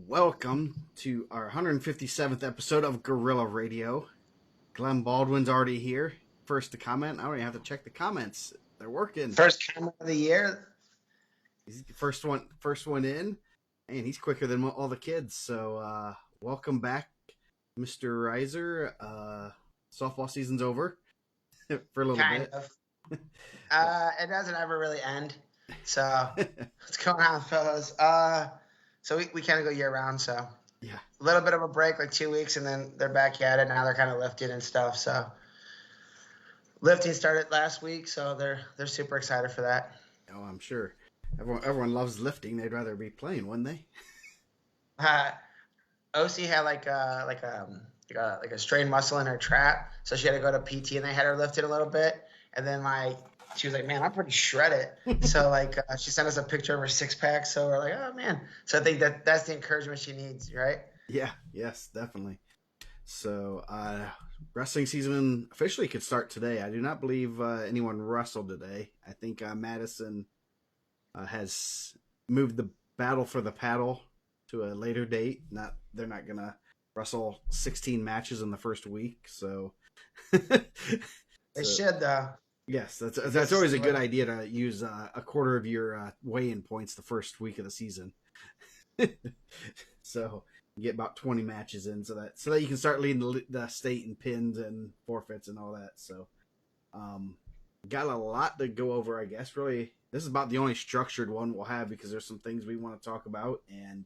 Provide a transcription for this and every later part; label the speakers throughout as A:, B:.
A: Welcome to our 157th episode of Gorilla Radio. Glenn Baldwin's already here. First to comment. I don't even have to check the comments. They're working.
B: First comment of the year.
A: He's the first one in, and he's quicker than all the kids. So welcome back, Mr. Reiser. Softball season's over for a little
B: Kind
A: bit.
B: of. It doesn't ever really end. So what's going on, fellas? So we kind of go year round. So
A: Yeah.
B: a little bit of a break, like 2 weeks, and then they're back at it. Now they're kind of lifting and stuff. So lifting started last week, so they're super excited for that.
A: Oh, I'm sure. Everyone loves lifting. They'd rather be playing, wouldn't they?
B: OC had like a strained muscle in her trap, so she had to go to PT, and they had her lifted a little bit. And then she was like, "Man, I'm pretty shredded." So she sent us a picture of her six pack. So we're like, "Oh man!" So I think that's the encouragement she needs, right?
A: Yeah. Yes, definitely. So wrestling season officially could start today. I do not believe anyone wrestled today. I think Madison has moved the battle for the paddle to a later date. They're not gonna wrestle 16 matches in the first week. So
B: They should though.
A: yes, that's always a good idea to use a quarter of your weigh-in points the first week of the season. So you get about 20 matches in, so that you can start leading the state in pins and forfeits and all that. So got a lot to go over, I guess. Really, this is about the only structured one we'll have because there's some things we want to talk about, and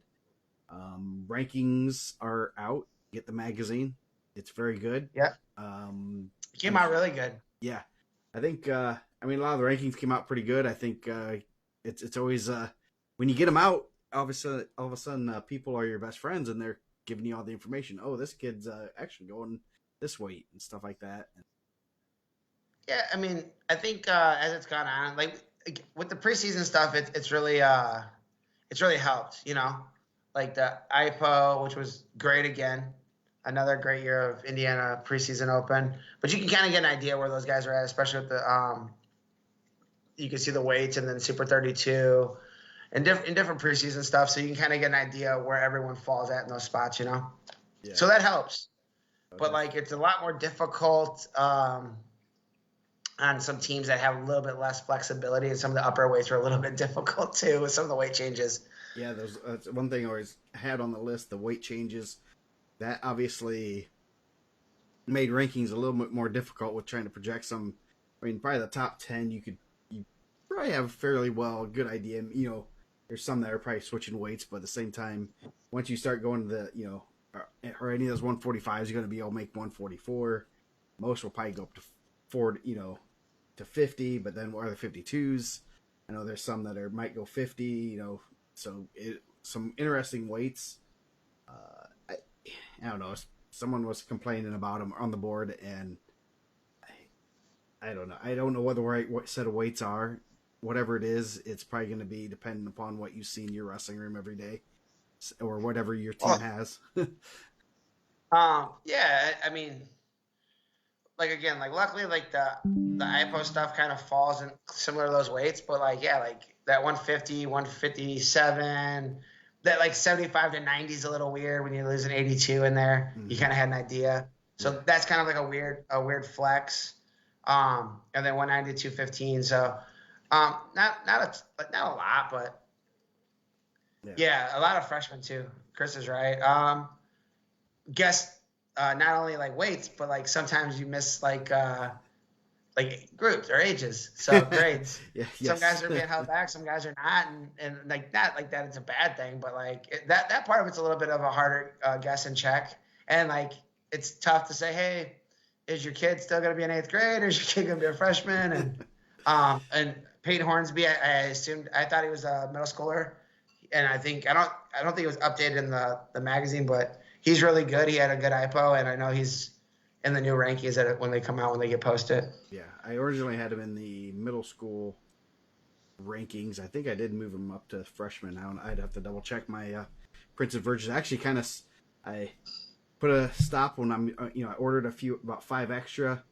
A: rankings are out. Get the magazine; it's very good.
B: Yeah, it came out really good.
A: Yeah, I think. A lot of the rankings came out pretty good. I think it's always when you get them out, all of a sudden, people are your best friends, and they're giving you all the information. Oh, this kid's actually going this weight and stuff like that.
B: Yeah, I think as it's gone on, like with the preseason stuff, it's really helped. Like the IPO, which was great again. Another great year of Indiana preseason open. But you can kind of get an idea where those guys are at, especially with the you can see the weights and then Super 32 and different preseason stuff. So you can kind of get an idea where everyone falls at in those spots, Yeah. So that helps.
A: Okay.
B: But it's a lot more difficult on some teams that have a little bit less flexibility, and some of the upper weights are a little bit difficult too with some of the weight changes.
A: Yeah, that's one thing I always had on the list, the weight changes. That obviously made rankings a little bit more difficult with trying to project some. Probably the top 10, you probably have a fairly good idea. There's some that are probably switching weights, but at the same time, once you start going to the, or any of those 145s, you're going to be able to make 144. Most will probably go up to 40, to 50, but then what are the 52s? I know there's some that might go 50, so some interesting weights. I don't know. Someone was complaining about them on the board, and I don't know. I don't know what the right set of weights are. Whatever it is, it's probably going to be dependent upon what you see in your wrestling room every day, or whatever your team has.
B: Yeah, luckily, the IPO stuff kind of falls in similar to those weights, but that 150, 157. That 75 to 90 is a little weird when you lose an 82 in there. Mm-hmm. You kind of had an idea. So that's kind of like a weird flex. And then 190 to 215. So not a lot, but yeah, a lot of freshmen too. Chris is right. Guess not only weights, but sometimes you miss groups or ages, so grades.
A: Yes.
B: Some guys are being held back, some guys are not, and not like that it's a bad thing, but that part of it's a little bit of a harder guess and check, and it's tough to say, hey, is your kid still going to be in 8th grade, or is your kid going to be a freshman? And Peyton Hornsby, I thought he was a middle schooler, and I don't think it was updated in the magazine, but he's really good. He had a good IPO, and I know he's in the new rankings when they get posted.
A: Yeah, I originally had him in the middle school rankings. I think I did move him up to freshman. I'd have to double check my printed version. Actually, I put a stop when I ordered about 5 extra,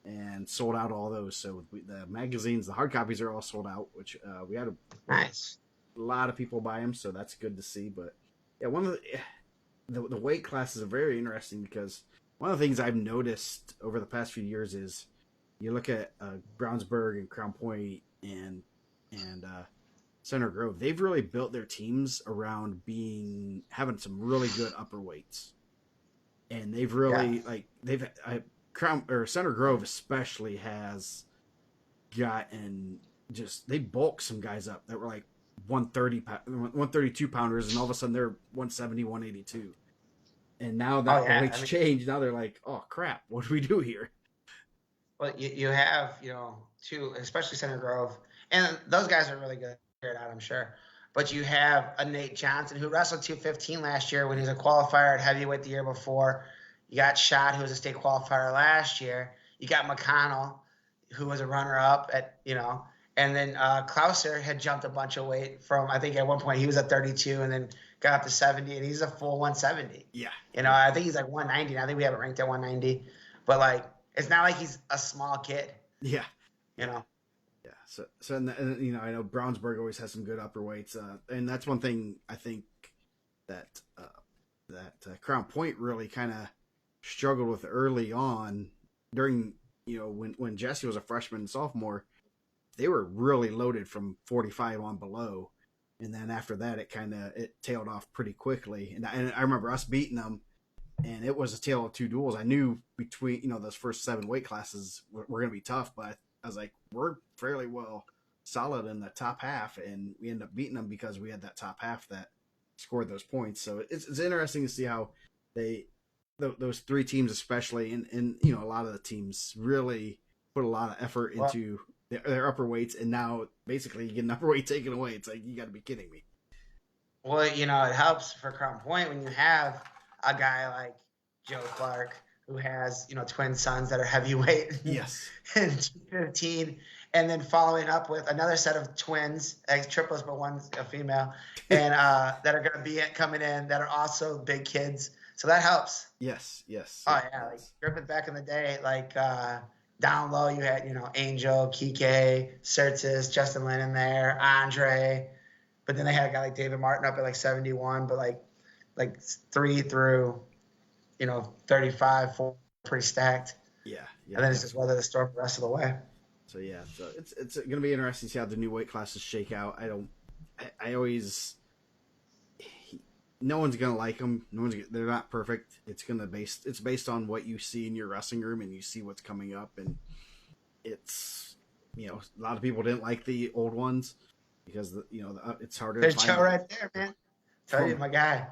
A: and sold out all those. So the magazines, the hard copies are all sold out, which we had
B: nice.
A: A lot of people buy them, so that's good to see. But Yeah, one of the weight classes are very interesting because one of the things I've noticed over the past few years is you look at Brownsburg and Crown Point and Center Grove. They've really built their teams around being having some really good upper weights, and they've
B: Yeah.
A: really Crown or Center Grove especially has gotten just they bulk some guys up that were like 132 pounders, and all of a sudden they're 170, 182. And now
B: Oh
A: that the
B: yeah.
A: weights
B: I mean,
A: change, now they're like, oh crap, what do we do here?
B: well, you have two, especially Center Grove, and those guys are really good. Figured out, I'm sure. But you have a Nate Johnson who wrestled 215 last year when he was a qualifier at heavyweight the year before. You got Shot, who was a state qualifier last year. You got McConnell, who was a runner-up and then Klauser had jumped a bunch of weight from, I think at one point he was at 32 and then got up to 70, and he's a full 170.
A: Yeah,
B: I think he's like 190. I think we have it ranked at 190, but like it's not like he's a small kid.
A: yeah,
B: You
A: yeah,
B: know.
A: yeah. So I know Brownsburg always has some good upper weights, and that's one thing I think that Crown Point really kind of struggled with early on during when Jesse was a freshman and sophomore. They were really loaded from 45 on below, and then after that it tailed off pretty quickly. And I remember us beating them, and it was a tale of two duels. I knew between those first 7 weight classes were going to be tough, but I was like, we're fairly well solid in the top half, and we ended up beating them because we had that top half that scored those points. So it's interesting to see how those 3 teams especially, and a lot of the teams really put a lot of effort
B: Well,
A: into their upper weights, and now basically you get an upper weight taken away. It's like, you got to be kidding me.
B: it helps for Crown Point when you have a guy like Joe Clark who has twin sons that are heavyweight
A: Yes.
B: and 15, and then following up with another set of twins, triplets, but one's a female, and that are going to be coming in that are also big kids. So that helps.
A: Yes, yes.
B: Oh yeah, like Griffith back in the day, like down low you had Angel, Kike, Sertis, Justin Lin in there, Andre, but then they had a guy like David Martin up at like 71, but like 3 through 35, 4, pretty stacked.
A: Yeah, yeah.
B: And then it's just weather the storm the rest of the way.
A: So yeah, so it's going to be interesting to see how the new weight classes shake out. I always, no one's going to like them. They're not perfect. It's based on what you see in your wrestling room, and you see what's coming up, and it's a lot of people didn't like the old ones because it's harder.
B: There's
A: to find
B: Joe right there, man. Tell you, my guy.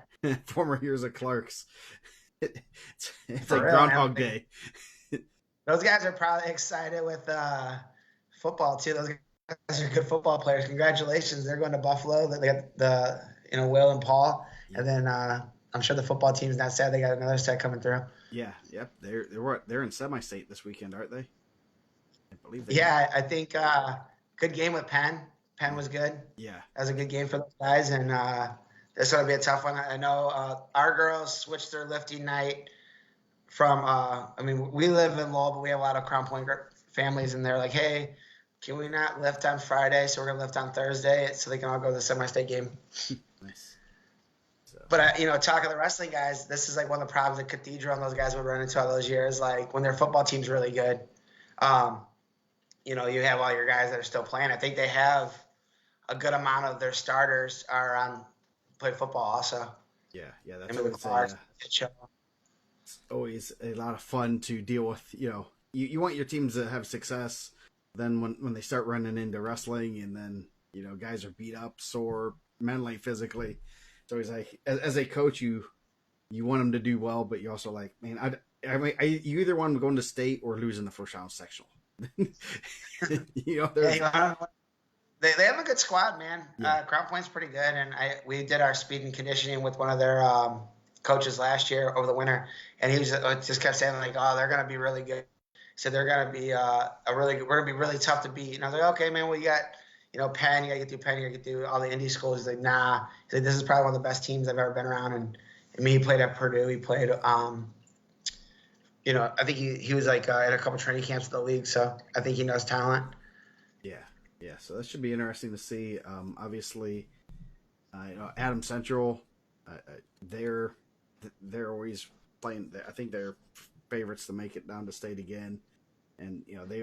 A: Former years of Clark's. It's
B: For
A: like
B: real,
A: Groundhog
B: man.
A: Day.
B: Those guys are probably excited with football too. Those guys are good football players. Congratulations, they're going to Buffalo. They got the Will and Paul, and then I'm sure the football team's not sad. They got another set coming through.
A: Yeah, yep. They're in semi-state this weekend, aren't they? I believe they.
B: Yeah, I think good game with Penn. Penn was good.
A: Yeah,
B: that was a good game for those guys, and this ought to be a tough one. I know our girls switched their lifting night from we live in Lowell, but we have a lot of Crown Point families, and they're like, hey, can we not lift on Friday? So we're gonna lift on Thursday so they can all go to the semi-state game.
A: Nice. So.
B: But talking to the wrestling guys, this is like one of the problems that Cathedral and those guys would run into all those years. Like when their football team's really good, you have all your guys that are still playing. I think they have a good amount of their starters are on play football also.
A: Yeah, that's what I would say.
B: Yeah.
A: It's always a lot of fun to deal with. You want your teams to have success. Then when they start running into wrestling, and then guys are beat up, sore, mentally, physically, it's always like, as a coach, you want them to do well, but you also like, man, you either want them going to state or losing the first round sectional.
B: They have a good squad, man.
A: Yeah.
B: Crown Point's pretty good, and we did our speed and conditioning with one of their coaches last year over the winter, and he was just kept saying like, "Oh, they're gonna be really good." He said they're gonna be we're gonna be really tough to beat. And I was like, "Okay, man, well, you got Penn, you gotta get through Penn, you gotta get through all the indie schools." He's like, "Nah." He said, "This is probably one of the best teams I've ever been around." And he played at Purdue. He played I think he was like at a couple training camps with the league, so I think he knows talent.
A: Yeah. So that should be interesting to see. Obviously, Adam Central They're they're always playing. I think they're favorites to make it down to state again. And they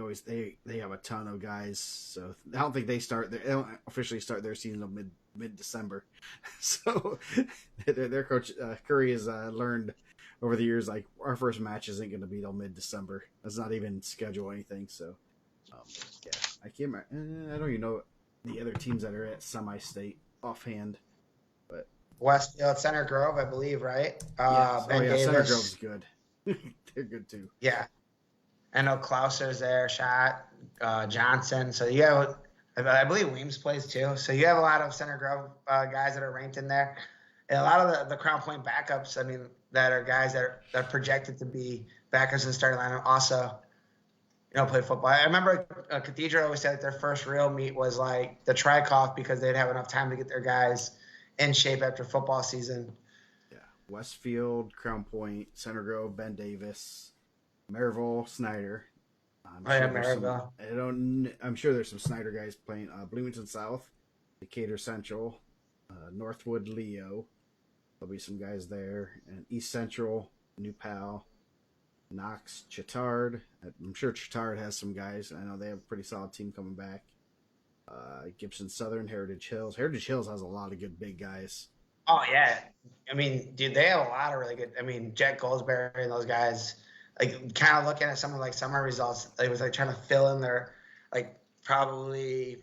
A: have a ton of guys. So I don't think they don't officially start their season until mid December. So their coach Curry has learned over the years, like, our first match isn't going to be till mid December. That's not even schedule anything. So um, yeah, I can't. I don't even know the other teams that are at semi-state offhand, but
B: Westfield, Center Grove, I believe, right?
A: yes.
B: Ben
A: Yeah, Center
B: Davis.
A: Grove's good. They're good too.
B: Yeah. I know Klauser's there, Shot, Johnson. So you have, I believe Weems plays too. So you have a lot of Center Grove guys that are ranked in there. And a lot of the Crown Point backups, I mean, that are guys that are projected to be backups in the starting lineup also, play football. I remember Cathedral always said that their first real meet was like the Trikoff because they'd have enough time to get their guys in shape after football season.
A: Yeah, Westfield, Crown Point, Center Grove, Ben Davis, Maryville, Snyder.
B: Maryville.
A: I'm sure there's some Snyder guys playing. Bloomington South, Decatur Central, Northwood, Leo. There'll be some guys there, and East Central, New Pal, Knox, Chittard. I'm sure Chittard has some guys. I know they have a pretty solid team coming back. Gibson Southern, Heritage Hills. Heritage Hills has a lot of good big guys.
B: Oh yeah, I mean, dude, they have a lot of really good. I mean, Jack Goldsberry and those guys. Like, kind of looking at some of like summer results, it was like trying to fill in their, like, probably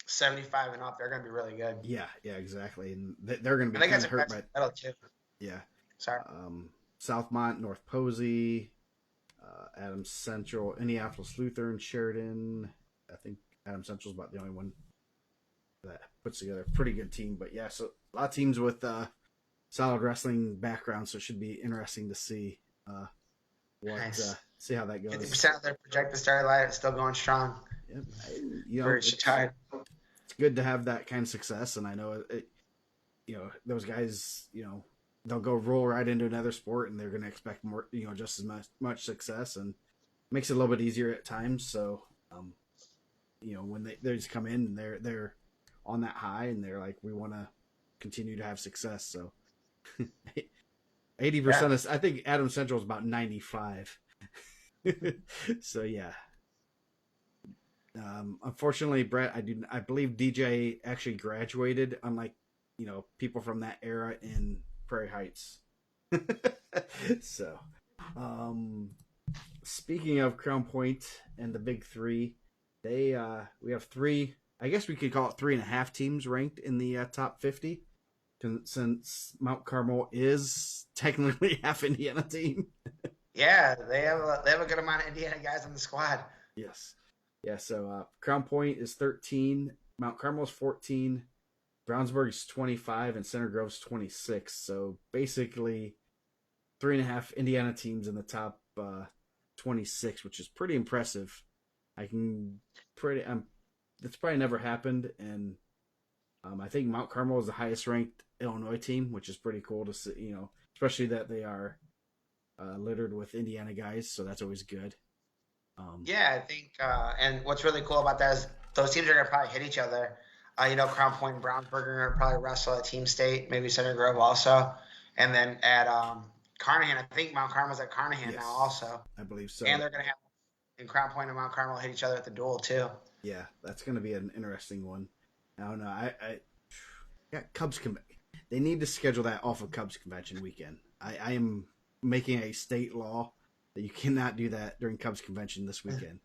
B: 75 and up. They're going to be really good.
A: Yeah, exactly, and they're going to be
B: I think
A: kind
B: that's
A: of hurt by.
B: metal too.
A: Yeah.
B: Sorry.
A: Southmont, North Posey, Adams Central, Indianapolis Lutheran, Sheridan. I think Adams Central's about the only one that puts together a pretty good team. But yeah, so a lot of teams with solid wrestling backgrounds, so it should be interesting to see
B: Nice.
A: See how that goes.
B: 50% of their projected starting lineup is still going strong.
A: Yeah, it's good to have that kind of success, and I know those guys, they'll go roll right into another sport, and they're going to expect more, just as much success, and makes it a little bit easier at times. So, when they just come in and they're on that high, and they're like, we want to continue to have success. So, 80% is, I think Adams Central is about 95. So yeah. Unfortunately, Brett, I believe DJ actually graduated, unlike people from that era in Prairie Heights. So, speaking of Crown Point and the Big Three, we have three. I guess we could call it 3.5 teams ranked in the top 50, since Mount Carmel is technically half Indiana team.
B: Yeah, they have a good amount of Indiana guys on the squad.
A: Yes. Yeah, so Crown Point is 13, Mount Carmel is 14, Brownsburg is 25, and Center Grove's 26. So basically 3.5 Indiana teams in the top 26, which is pretty impressive. That's probably never happened, and I think Mount Carmel is the highest ranked Illinois team, which is pretty cool to see, especially that they are littered with Indiana guys, so that's always good.
B: Yeah, I think, and what's really cool about that is those teams are going to probably hit each other. Crown Point and Brownsburg are going to probably wrestle at Team State, maybe Center Grove also. And then at Carnahan, I think Mount Carmel's at Carnahan now also.
A: I believe so.
B: And they're going to have in Crown Point and Mount Carmel hit each other at the duel too.
A: Yeah, that's going to be an interesting one. I don't know. I Cubs they need to schedule that off of Cubs convention weekend. I am making a state law that you cannot do that during Cubs convention this weekend.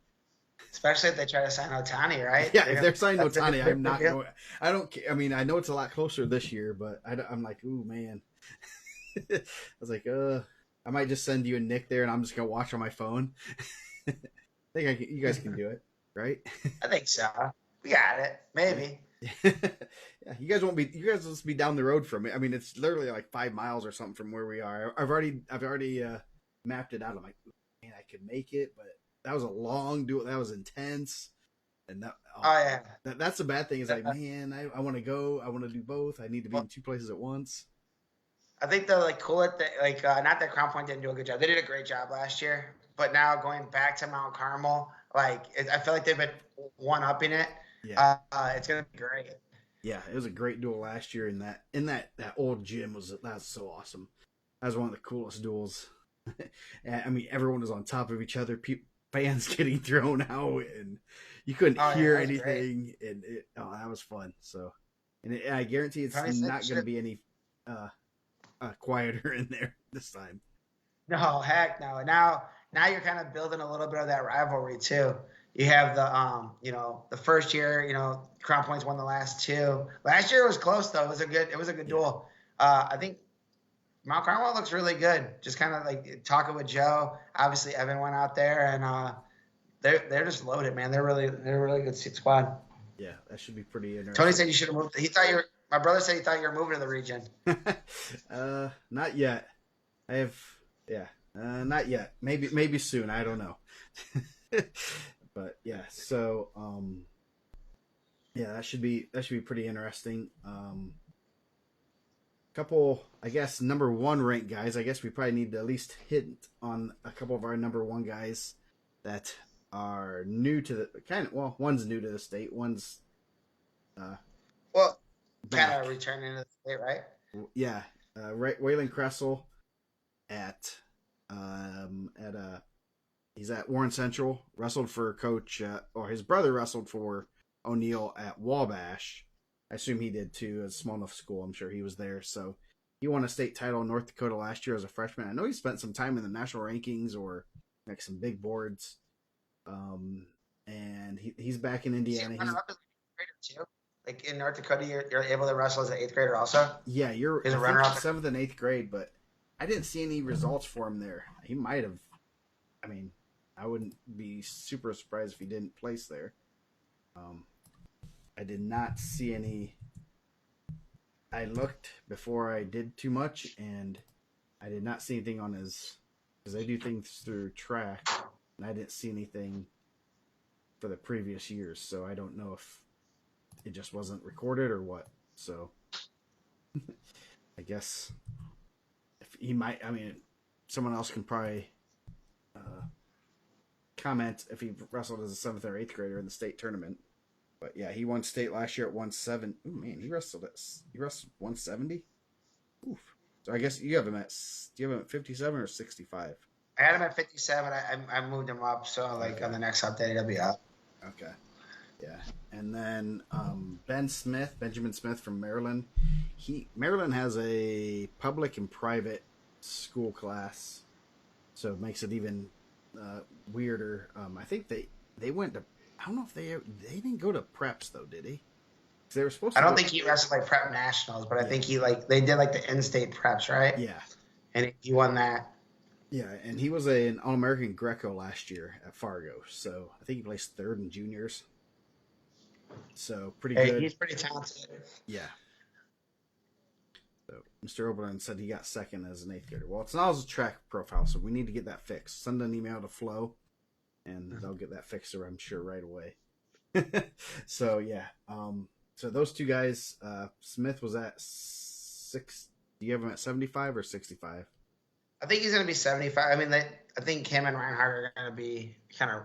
B: Especially if they try to sign Otani, right?
A: Yeah, if they're signing Otani, I'm not going. I don't care. I mean, I know it's a lot closer this year, but I'm like, ooh, man. I was like, I might just send you a Nick there, and I'm just gonna watch on my phone. I think you guys can do it, right?
B: I think so. We got it. Maybe.
A: Yeah, you guys will just be down the road from it. I mean, it's literally like 5 miles or something from where we are. I've already mapped it out. I'm like, man, I could make it, but that was a long duel. That was intense. And that's the bad thing is like, man, I want to go. I want to do both. I need to be in 2 places at once.
B: I think they're cool at not that Crown Point didn't do a good job. They did a great job last year, but now going back to Mount Carmel, I feel like they've been one-upping it.
A: Yeah.
B: It's going to be great.
A: Yeah, it was a great duel last year. That old gym that's so awesome. That was one of the coolest duels. And, I mean, everyone was on top of each other. Fans getting thrown out, and you couldn't
B: Oh yeah,
A: hear
B: that was great.
A: anything. And that was fun. So, I guarantee it's
B: Tony said you
A: not going to
B: should.
A: be any uh, quieter in there this time.
B: No, heck no. Now you're kind of building a little bit of that rivalry too. You have the first year, Crown Points won the last two. Last year it was close though. It was a good
A: Yeah,
B: duel. I think Mount Carmel looks really good. Just kind of like talking with Joe. Obviously Evan went out there and they're just loaded, man. They're a really good squad.
A: yeah, that should be pretty
B: Tony
A: interesting.
B: said you should have moved. He thought you were. My brother said he thought you were moving to the region.
A: Not yet. I have, yeah, not yet. Maybe soon. I don't know. But yeah, so yeah, that should be pretty interesting. Couple, I guess, number one ranked guys. I guess we probably need to at least hit on a couple of our number one guys that are new to the one's new to the state, one's uh,
B: Well, kind
A: back.
B: of returning to the state, right?
A: Yeah, Waylon Kressel at at he's at Warren Central. Wrestled for Coach, or his brother wrestled for O'Neill at Wabash. I assume he did too. It's a small enough school. I'm sure he was there. So he won a state title in North Dakota last year as a freshman. I know he spent some time in the national rankings or like some big boards. And he's back in
B: Is he
A: Indiana.
B: runner up as an eighth grader too? Like in North Dakota, you're able to wrestle as an eighth grader also.
A: Yeah,
B: He's
A: I
B: a
A: think
B: runner up.
A: seventh and eighth grade, but I didn't see any results for him there. He might have. I mean, I wouldn't be super surprised if he didn't place there. Um, I did not see any. I looked before I did too much, and I did not see anything on his, because I do things through track, and I didn't see anything for the previous years, so I don't know if it just wasn't recorded or what. So I guess if he might, I mean, someone else can probably comment if he wrestled as a seventh or eighth grader in the state tournament. But yeah, he won state last year at 170. Oh man, he wrestled 170. Oof. So I guess you have him at 57 or 65?
B: I had him at 57. I moved him up, so like
A: Okay.
B: on the next update he'll be up.
A: Okay. Yeah. And then Benjamin Smith from Maryland. Maryland has a public and private school class, so it makes it even weirder. I think they went to. I don't know if they didn't go to preps though, did he? 'Cause they were supposed
B: I
A: to
B: don't
A: go.
B: think he wrestled like prep nationals, but I
A: Yeah.
B: think they did like the in-state preps, right?
A: Yeah.
B: And he won that.
A: Yeah, and he was an All-American Greco last year at Fargo, so I think he placed third in juniors. So pretty
B: Hey,
A: good.
B: he's pretty talented.
A: Yeah. So Mr. Oberlin said he got second as an eighth grader. Well, it's not his track profile, so we need to get that fixed. Send an email to Flo, and they'll get that fixed, I'm sure, right away. So yeah, so those two guys, Smith was at 6. Do you have him at 75 or 65?
B: I think he's going to be 75. I mean, I think him and Reinhardt are going to be kind of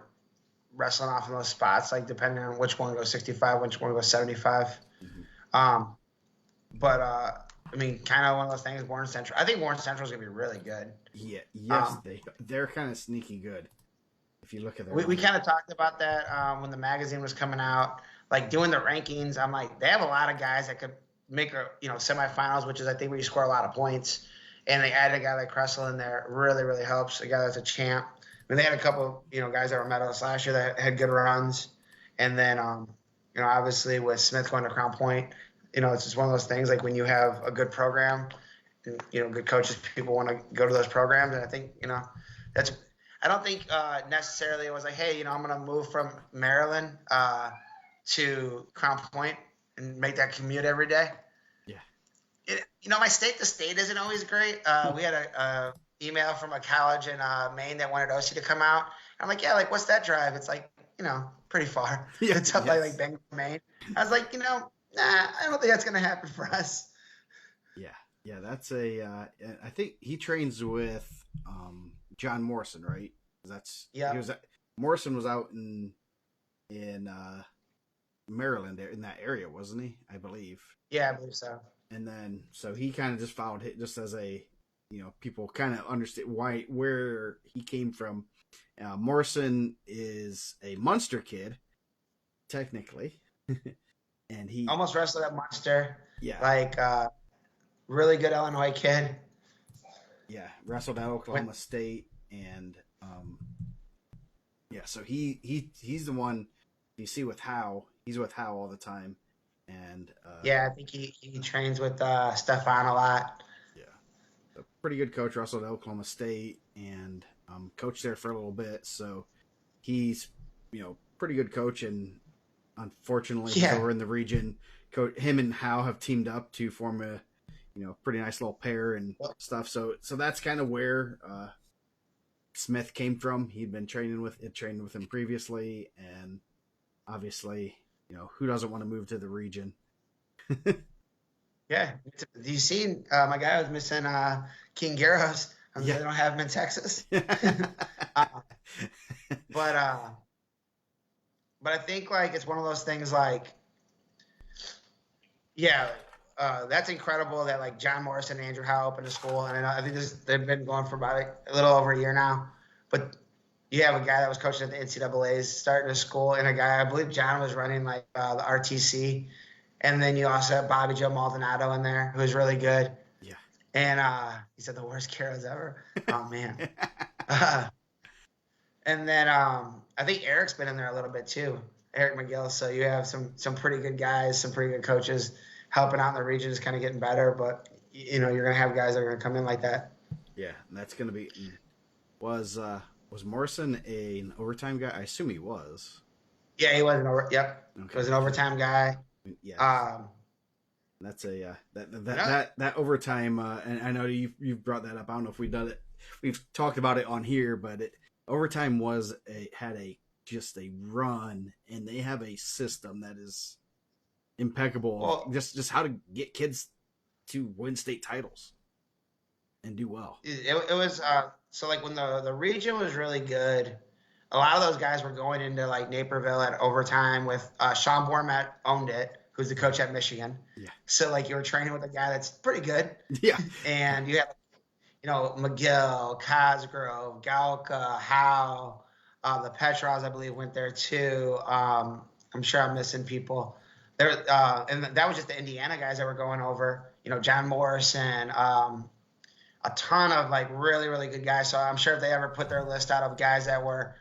B: wrestling off in those spots, like depending on which one goes 65, which one goes 75.
A: Mm-hmm.
B: But I mean, kind of one of those things. Warren Central. I think Warren Central is going to be really good.
A: Yeah, yes, they're kind of sneaky good. If you look at their,
B: we kind of talked about that when the magazine was coming out, like doing the rankings. I'm like, they have a lot of guys that could make semifinals, which is I think where you score a lot of points. And they added a guy like Kressel in there. It really, really helps. A guy that's a champ. I mean, they had a couple, guys that were medalists last year that had good runs. And then, obviously with Smith going to Crown Point, it's just one of those things. Like when you have a good program, and, good coaches, people want to go to those programs. And I think, that's. I don't think necessarily it was like, hey, I'm going to move from Maryland to Crown Point and make that commute every day. My state to state isn't always great. We had a email from a college in Maine that wanted OC to come out. I'm like, yeah, like what's that drive? It's like, pretty far.
A: Yeah,
B: it's up like Bangor, Maine. I was like, nah, I don't think that's gonna happen for us.
A: Yeah, that's I think he trains with John Morrison, right? Morrison was out in Maryland in that area, wasn't he? I believe.
B: Yeah, I believe so.
A: And then so he kind of just followed it just as a, people kind of understand where he came from. Morrison is a Munster kid, technically, and he
B: Almost wrestled at Munster.
A: yeah
B: Like really good Illinois kid.
A: yeah wrestled at Oklahoma State, and so he's the one you see with Howe. He's with Howe all the time, and
B: Yeah, I think he trains with Stefan a lot.
A: yeah, a pretty good coach. Wrestled at Oklahoma State and coached there for a little bit, so he's pretty good coach. And unfortunately,
B: Yeah.
A: so we're in the region. Him and Howe have teamed up to form a pretty nice little pair and stuff. So that's kind of where Smith came from. He'd been training with him previously, and obviously, who doesn't want to move to the region?
B: Yeah. Do you see my guy was missing King Garros?
A: Yeah.
B: They don't have him in Texas. But I think like it's one of those things like, yeah, that's incredible that like John Morrison and Andrew Howe opened a school, and I think they've been going for about a little over a year now. But you have a guy that was coaching at the NCAA's starting a school, and a guy, I believe John was running like the RTC, and then you also have Bobby Joe Maldonado in there, who's really good.
A: Yeah.
B: And he said the worst Carrots ever. Oh man. And then I think Eric's been in there a little bit too, Eric McGill. So you have some pretty good guys, some pretty good coaches helping out in the region, is kind of getting better. But you're gonna have guys that are gonna come in like that.
A: Yeah, and that's gonna be. Was Morrison an overtime guy? I assume he was.
B: Yeah, he was Yep,
A: Okay.
B: He was an overtime guy.
A: Yeah. That's a that overtime, and I know you've brought that up. I don't know if we've talked about it on here, but overtime had just a run, and they have a system that is impeccable.
B: Well,
A: just how to get kids to win state titles and do well.
B: It was so like when the region was really good, a lot of those guys were going into like Naperville at overtime with Sean Bormat owned it, who's the coach at Michigan.
A: Yeah. So
B: like you were training with a guy that's pretty good.
A: Yeah.
B: And you have McGill, Cosgrove, Galka, Howe, the Petrovs, I believe, went there too. I'm sure I'm missing people. There, and that was just the Indiana guys that were going over. John Morrison, a ton of like really, really good guys. So I'm sure if they ever put their list out of guys that were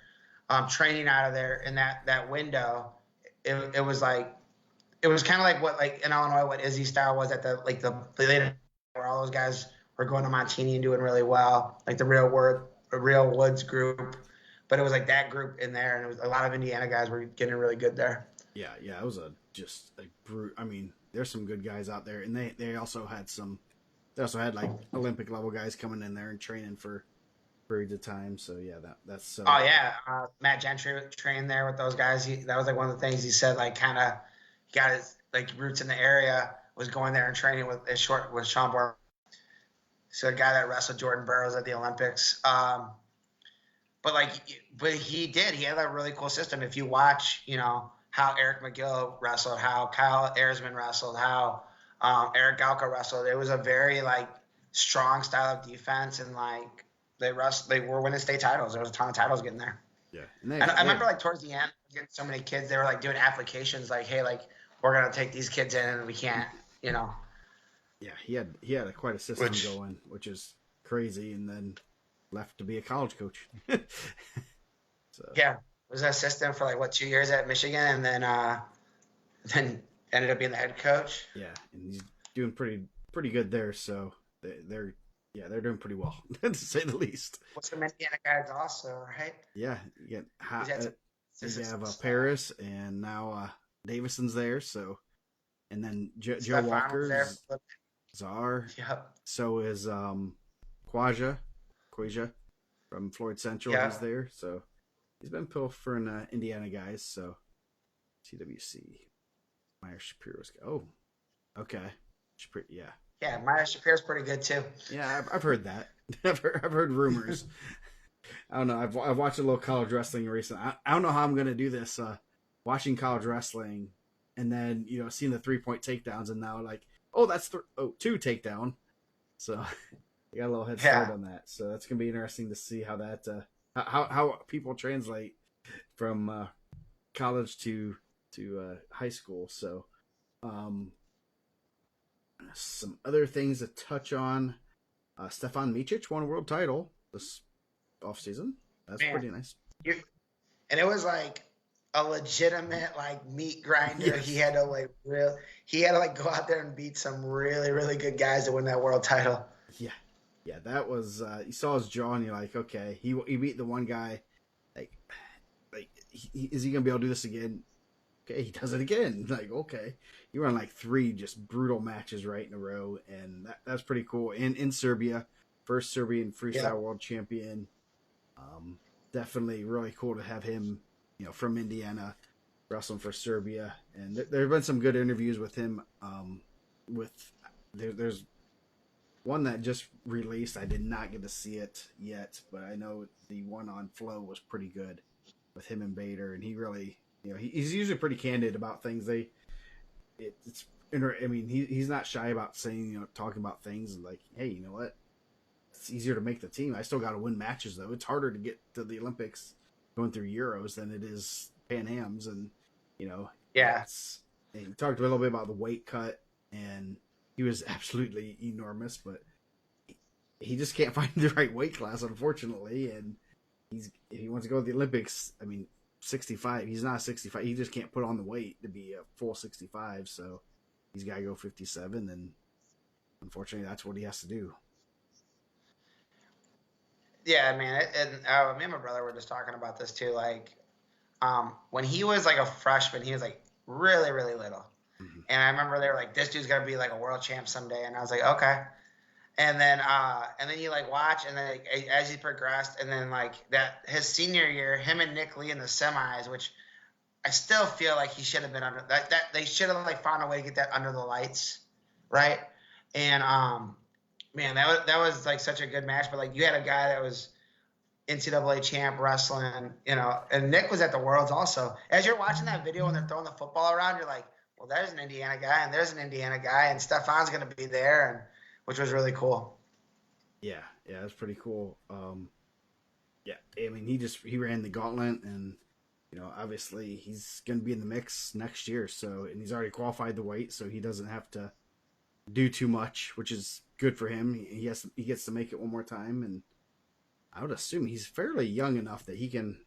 B: training out of there in that window, it was like, it was kind of like what like in Illinois, what Izzy style was at the later, where all those guys were going to Montini and doing really well, like the Real Woods group. But it was like that group in there, and it was a lot of Indiana guys were getting really good there.
A: Yeah, it was just a brute. I mean, there's some good guys out there, and they also had like Olympic level guys coming in there and training for periods of time. So yeah, that's.
B: Oh yeah, Matt Gentry trained there with those guys. That was like one of the things he said. Like kind of got his like roots in the area. Was going there and training with Sean Barr. So a guy that wrestled Jordan Burroughs at the Olympics. But he had a really cool system. If you watch, how Eric McGill wrestled, how Kyle Erzman wrestled, how Eric Galka wrestled, it was a very like strong style of defense, and like they were winning state titles. There was a ton of titles getting there.
A: Yeah,
B: I remember like towards the end, getting so many kids, they were like doing applications, like, hey, like we're gonna take these kids in, and we can't,
A: Yeah, he had quite a system going, which is crazy, and then left to be a college coach. So.
B: Yeah, was that system for like 2 years at Michigan, and then ended up being the head coach.
A: Yeah, and he's doing pretty good there. So they're doing pretty well, to say the least.
B: What's some Indiana guys also, right?
A: Yeah, you have Paris, and now Davison's there. So, and then Joe Walker's Czar.
B: Yep.
A: So is Quaja from Floyd Central.
B: Yeah.
A: He's there. So he's been pilfering Indiana guys. So TWC. Meyer Shapiro's. Oh, okay. Yeah.
B: Yeah, Meyer Shapiro's pretty good too.
A: Yeah, I've heard that. I've heard rumors. I don't know. I've watched a little college wrestling recently. I don't know how I'm gonna do this. Watching college wrestling and then seeing the 3-point takedowns, and now like, oh, that's two takedown. So I got a little head start on that. So that's gonna be interesting to see how that how people translate from college to high school. So some other things to touch on. Stefan Micic won a world title this off season. That's pretty nice.
B: And it was like a legitimate like meat grinder. Yes. He had to like go out there and beat some really, really good guys to win that world title.
A: Yeah, that was you saw his jaw and you're like, okay, he beat the one guy. Like is he gonna be able to do this again? Okay, he does it again. Like, okay, you run like 3 just brutal matches right in a row, and that's pretty cool. And in Serbia, first Serbian freestyle world champion. Definitely really cool to have him, from Indiana, wrestling for Serbia. And there have been some good interviews with him. There's one that just released. I did not get to see it yet, but I know the one on Flow was pretty good with him and Bader, and he really. He's usually pretty candid about things. He's not shy about saying, talking about things and like, hey, you know what? It's easier to make the team. I still got to win matches though. It's harder to get to the Olympics going through Euros than it is Pan Ams, and
B: yeah.
A: And he talked a little bit about the weight cut, and he was absolutely enormous, but he just can't find the right weight class, unfortunately. And if he wants to go to the Olympics, 65. He's not 65. He just can't put on the weight to be a full 65. So he's got to go 57, and unfortunately, that's what he has to do.
B: Yeah, man. And me and my brother were just talking about this too. Like, when he was like a freshman, he was like really, really little. Mm-hmm. And I remember they were like, "This dude's gonna be like a world champ someday." And I was like, "Okay." And then you like watch, and then like, as he progressed, and then like that his senior year, him and Nick Lee in the semis, which I still feel like he should have been under that. They should have like found a way to get that under the lights, right? And man, that was like such a good match. But like you had a guy that was NCAA champ wrestling, and Nick was at the Worlds also. As you're watching that video and they're throwing the football around, you're like, well, there's an Indiana guy, and there's an Indiana guy, and Stefan's gonna be there, and which was really cool.
A: Yeah, it was pretty cool. He ran the gauntlet, and obviously he's going to be in the mix next year. So, and he's already qualified the weight, so he doesn't have to do too much, which is good for him. He gets to make it one more time, and I would assume he's fairly young enough that he can.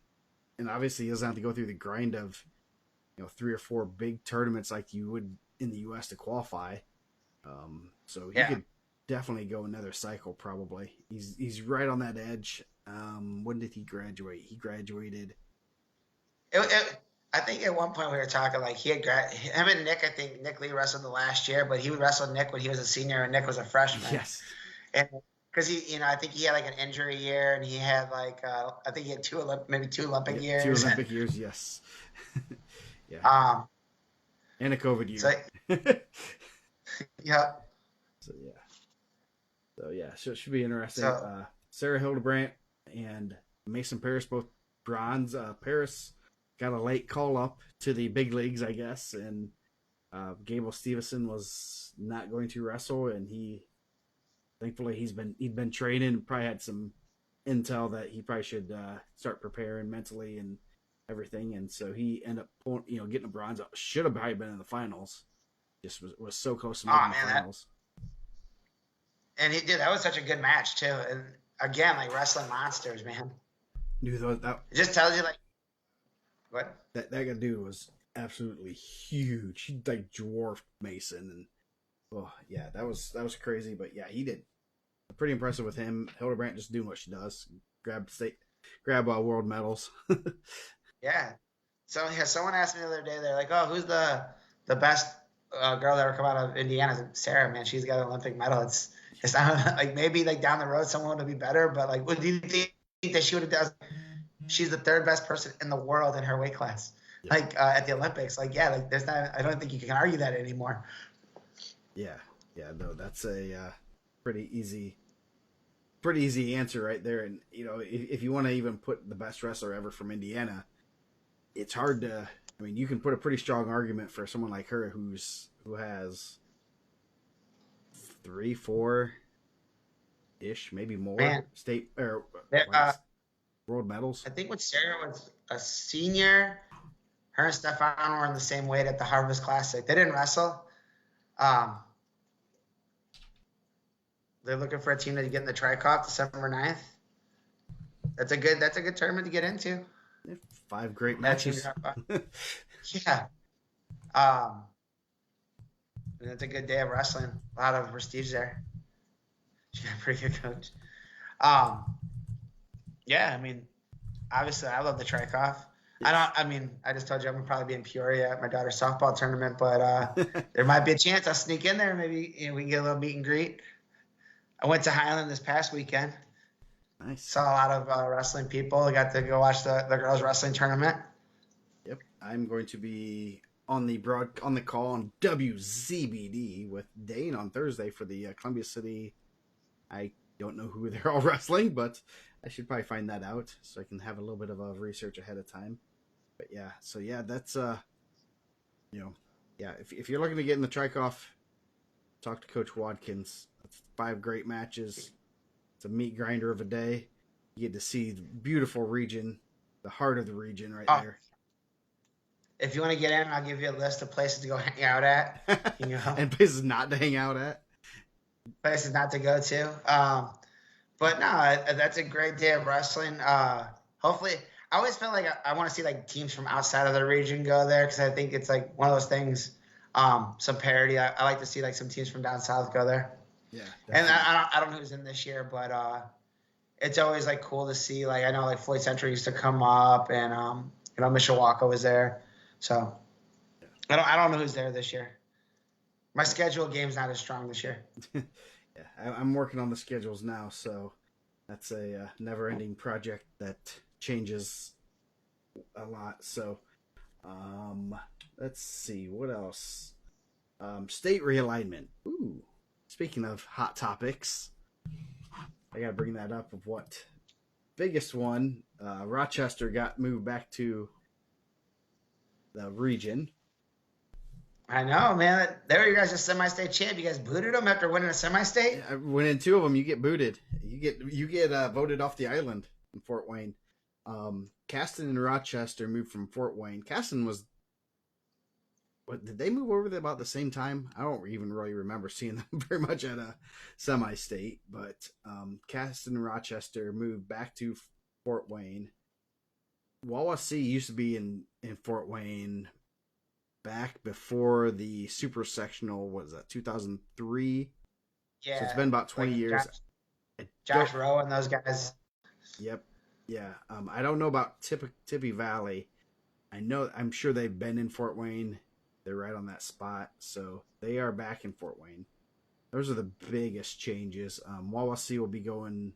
A: And obviously, he doesn't have to go through the grind of 3 or 4 big tournaments like you would in the U.S. to qualify. So he could definitely go another cycle. Probably he's right on that edge. When did he graduate? He graduated.
B: I think at one point we were talking like him and Nick. I think Nick Lee wrestled the last year, but he would wrestle Nick when he was a senior and Nick was a freshman.
A: Yes.
B: And because he, I think he had like an injury year, and he had like I think he had maybe two Olympic years.
A: 2 Olympic years, yes. Yeah. And a COVID year.
B: So, yeah.
A: So it should be interesting. Sarah Hildebrandt and Mason Paris both bronze. Paris got a late call up to the big leagues, I guess, and Gable Stevenson was not going to wrestle, and thankfully he'd been training, probably had some intel that he probably should start preparing mentally and everything, and so he ended up getting a bronze. Should have probably been in the finals. Just was so close to making the finals.
B: And he did. That was such a good match too. And again, like wrestling monsters, man.
A: Dude,
B: it just tells you like what
A: that dude was absolutely huge. He like dwarfed Mason, and that was crazy. But yeah, he did pretty impressive with him. Hildebrandt just doing what she does, grab world medals.
B: Yeah. So someone asked me the other day. They're like, "Oh, who's the best girl that ever come out of Indiana?" I said, Sarah, man, she's got an Olympic medal. It's not like maybe like down the road someone would be better, but like, what do you think that she would have done? She's the 3rd best person in the world in her weight class, at the Olympics. Like, yeah, like there's not. I don't think you can argue that anymore.
A: Yeah, no, that's a pretty easy answer right there. And if you want to even put the best wrestler ever from Indiana, it's hard to. I mean, you can put a pretty strong argument for someone like her who has 3, 4 ish, maybe more
B: Man,
A: state or
B: there,
A: like world medals.
B: I think when Sarah was a senior, her and Stefan were in the same weight at the Harvest Classic. They didn't wrestle. Um, they're looking for a team to get in the Tri-Cup December 9th. That's a good tournament to get into.
A: Yeah, 5 great
B: That team,
A: matches.
B: yeah. Um, and it's a good day of wrestling. A lot of prestige there. She's got a pretty good coach. Um, yeah, I mean, obviously, I love the Tri-Cup. I just told you I'm gonna probably be in Peoria at my daughter's softball tournament, but there might be a chance I'll sneak in there. Maybe we can get a little meet and greet. I went to Highland this past weekend.
A: Nice.
B: Saw a lot of wrestling people. I got to go watch the girls wrestling tournament.
A: Yep, I'm going to be on the call on WZBD with Dane on Thursday for the Columbia City. I don't know who they're all wrestling, but I should probably find that out so I can have a little bit of a research ahead of time. But yeah, so yeah, that's yeah. If you're looking to get in the Trikoff, talk to Coach Watkins. That's 5 great matches. It's a meat grinder of a day. You get to see the beautiful region, the heart of the region right there.
B: If you want to get in, I'll give you a list of places to go hang out at. You know,
A: and places not to hang out at.
B: Places not to go to. But no, that's a great day of wrestling. Hopefully, I always feel like I want to see like teams from outside of the region go there because I think it's like one of those things. Some parity. I like to see like some teams from down south go there.
A: Yeah,
B: definitely. And I don't know who's in this year, but it's always like cool to see. Like I know like Floyd Central used to come up, and Mishawaka was there. So yeah. I don't know who's there this year. My schedule game's not as strong this year.
A: Yeah, I'm working on the schedules now, so that's a never-ending project that changes a lot. So, let's see what else. State realignment. Ooh, speaking of hot topics, I gotta bring that up. Of what biggest one? Rochester got moved back to the region.
B: I know, man. They were you guys a semi-state champ. You guys booted them after winning a semi-state.
A: Yeah, winning 2 of them, you get booted. You get voted off the island in Fort Wayne. Caston and Rochester moved from Fort Wayne. Caston was. What did they move over about the same time? I don't even really remember seeing them very much at a semi-state, but Caston and Rochester moved back to Fort Wayne. Wawasee used to be in Fort Wayne back before the super sectional. What is that, 2003?
B: Yeah.
A: So it's been about 20 years.
B: Josh Rowe and those guys.
A: Yep. Yeah. I don't know about Tippy Valley. I'm sure they've been in Fort Wayne. They're right on that spot. So they are back in Fort Wayne. Those are the biggest changes. Wawasee will be going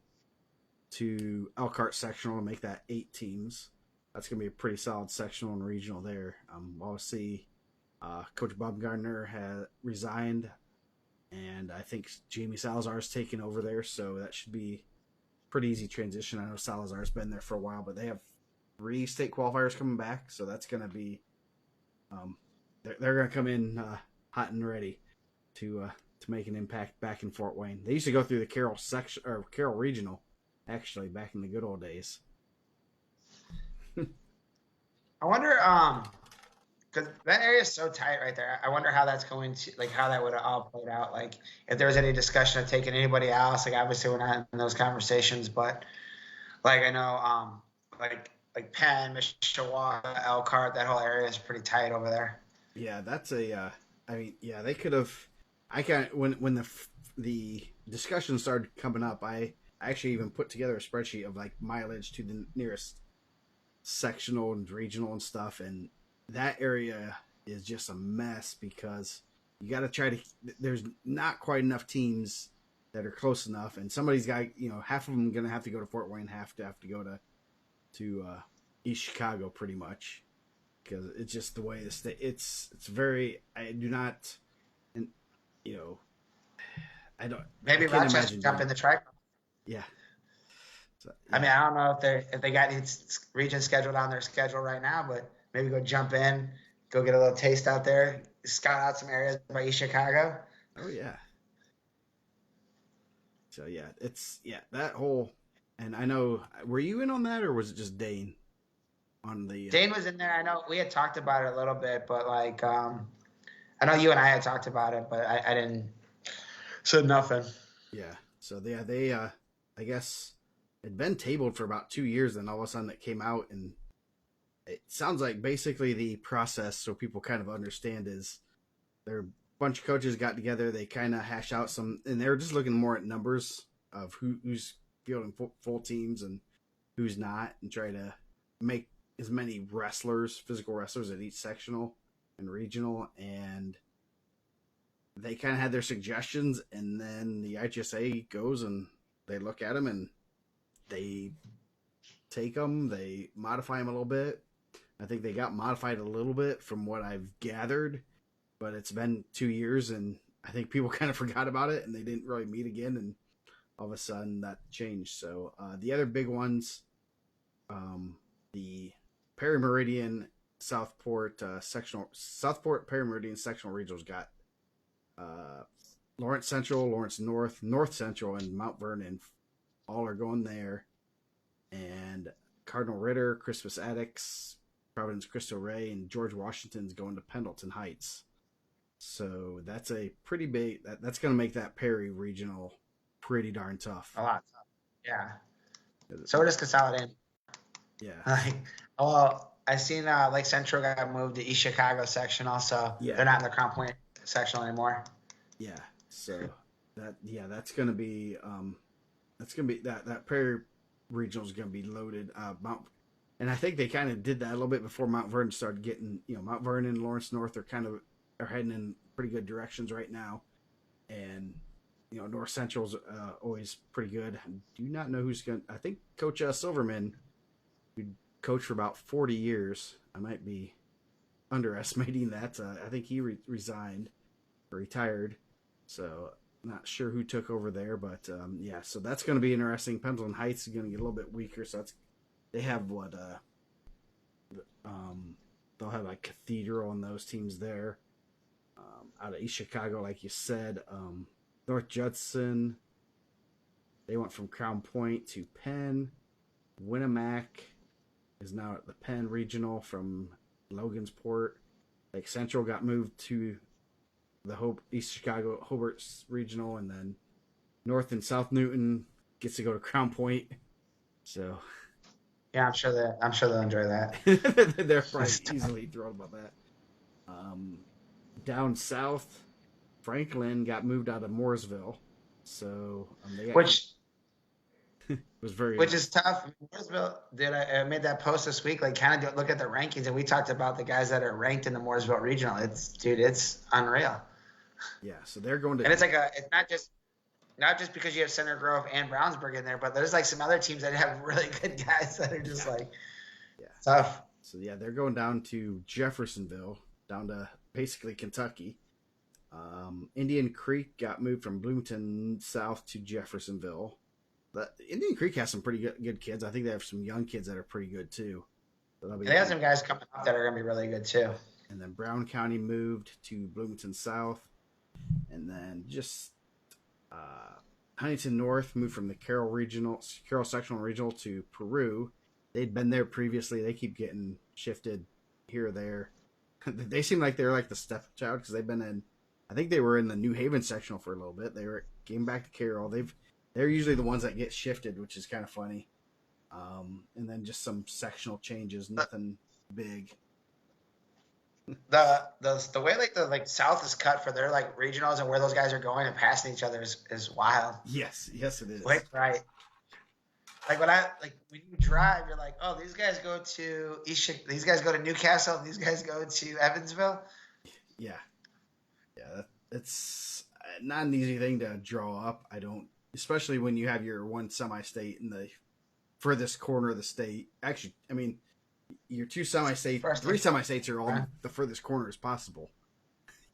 A: to Elkhart sectional to make that 8 teams. That's going to be a pretty solid sectional and regional there. Wawasee, Coach Baumgartner has resigned, and I think Jamie Salazar's taken over there, so that should be a pretty easy transition. I know Salazar's been there for a while, but they have 3 state qualifiers coming back, so that's going to be they're going to come in hot and ready to make an impact back in Fort Wayne. They used to go through the Carroll section or Carroll Regional, actually, back in the good old days.
B: I wonder, because that area is so tight right there. I wonder how that's going to, like, how that would have all played out. Like, if there was any discussion of taking anybody else. Like, obviously we're not in those conversations, but like I know, like Penn, Mishawaka, Elkhart, that whole area is pretty tight over there.
A: Yeah, that's a. I mean, yeah, they could have. I can't. When the discussion started coming up, I actually even put together a spreadsheet of like mileage to the nearest sectional and regional and stuff, and that area is just a mess because you got to try to. There's not quite enough teams that are close enough, and somebody's got half of them going to have to go to Fort Wayne, half to go to East Chicago, pretty much, because it's just the way the state. It's very. I do not, and I don't.
B: Maybe Rochester jump in the track.
A: Yeah. So,
B: yeah. I mean, I don't know if they got any region scheduled on their schedule right now, but maybe go jump in, go get a little taste out there, scout out some areas by East Chicago.
A: Oh yeah. So yeah, it's that whole. And I know, were you in on that or was it just Dane on the?
B: Dane was in there. I know we had talked about it a little bit, but like, I know you and I had talked about it, but I didn't said nothing.
A: Yeah. So they I guess it'd been tabled for about 2 years, and all of a sudden it came out, and it sounds like basically the process, so people kind of understand, is there a bunch of coaches got together, they kind of hash out some, and they're just looking more at numbers of who's fielding full teams and who's not, and try to make as many physical wrestlers at each sectional and regional, and they kind of had their suggestions, and then the IHSA goes and they look at them and they take them, they modify them a little bit. I think they got modified a little bit from what I've gathered, but it's been 2 years, and I think people kind of forgot about it, and they didn't really meet again, and all of a sudden that changed. So the other big ones, the Perry Meridian Southport Perry Meridian sectional regionals got Lawrence Central, Lawrence North, North Central, and Mount Vernon all are going there. And Cardinal Ritter, Crispus Attucks, Providence Cristo Rey, and George Washington's going to Pendleton Heights. So that's a pretty big. That's going to make that Perry regional pretty darn tough.
B: A lot tough. Yeah. So we're just consolidating.
A: Yeah.
B: Like, well, I seen Lake Central got moved to East Chicago section. Also,
A: Yeah.
B: They're not in the Crown Point sectional anymore.
A: Yeah. So that's going to be that Perry regional is going to be loaded. And I think they kind of did that a little bit before Mount Vernon started getting, Mount Vernon and Lawrence North are heading in pretty good directions right now. And, North Central's always pretty good. I do not know who's going to, I think Coach Silverman, who coached for about 40 years, I might be underestimating that. I think he resigned or retired. So not sure who took over there, but so that's going to be interesting. Pendleton Heights is going to get a little bit weaker, so they have they'll have a Cathedral on those teams there. Out of East Chicago, like you said, North Judson, they went from Crown Point to Penn. Winnemac is now at the Penn Regional from Logansport. Lake Central got moved to the East Chicago Hobart Regional, and then North and South Newton gets to go to Crown Point. So
B: yeah, I'm sure they'll enjoy that.
A: They're probably easily thrilled about that. Down south, Franklin got moved out of Mooresville, so
B: which
A: was very
B: is tough. Mooresville I made that post this week, like kind of look at the rankings, and we talked about the guys that are ranked in the Mooresville regional. It's unreal.
A: Yeah, so they're going to,
B: and it's not just because you have Center Grove and Brownsburg in there, but there's like some other teams that have really good guys that are just tough.
A: So yeah, they're going down to Jeffersonville, down to basically Kentucky. Indian Creek got moved from Bloomington South to Jeffersonville. But Indian Creek has some pretty good kids. I think they have some young kids that are pretty good too. So
B: they have some guys coming up that are going to be really good too.
A: And then Brown County moved to Bloomington South. And then just Huntington North moved from the Carroll Sectional Regional to Peru. They'd been there previously. They keep getting shifted here or there. They seem like they're like the stepchild because they've been in. I think they were in the New Haven sectional for a little bit. They came back to Carroll. They're usually the ones that get shifted, which is kind of funny. And then just some sectional changes, nothing big.
B: The way the South is cut for their like regionals and where those guys are going and passing each other is wild.
A: Yes, it is.
B: Right. Like when you drive, you're like, oh, these guys go to these guys go to Newcastle, these guys go to Evansville.
A: Yeah, it's not an easy thing to draw up. Especially when you have your one semi-state in the furthest corner of the state. Actually, I mean, your three semi-states are all the furthest corner as possible.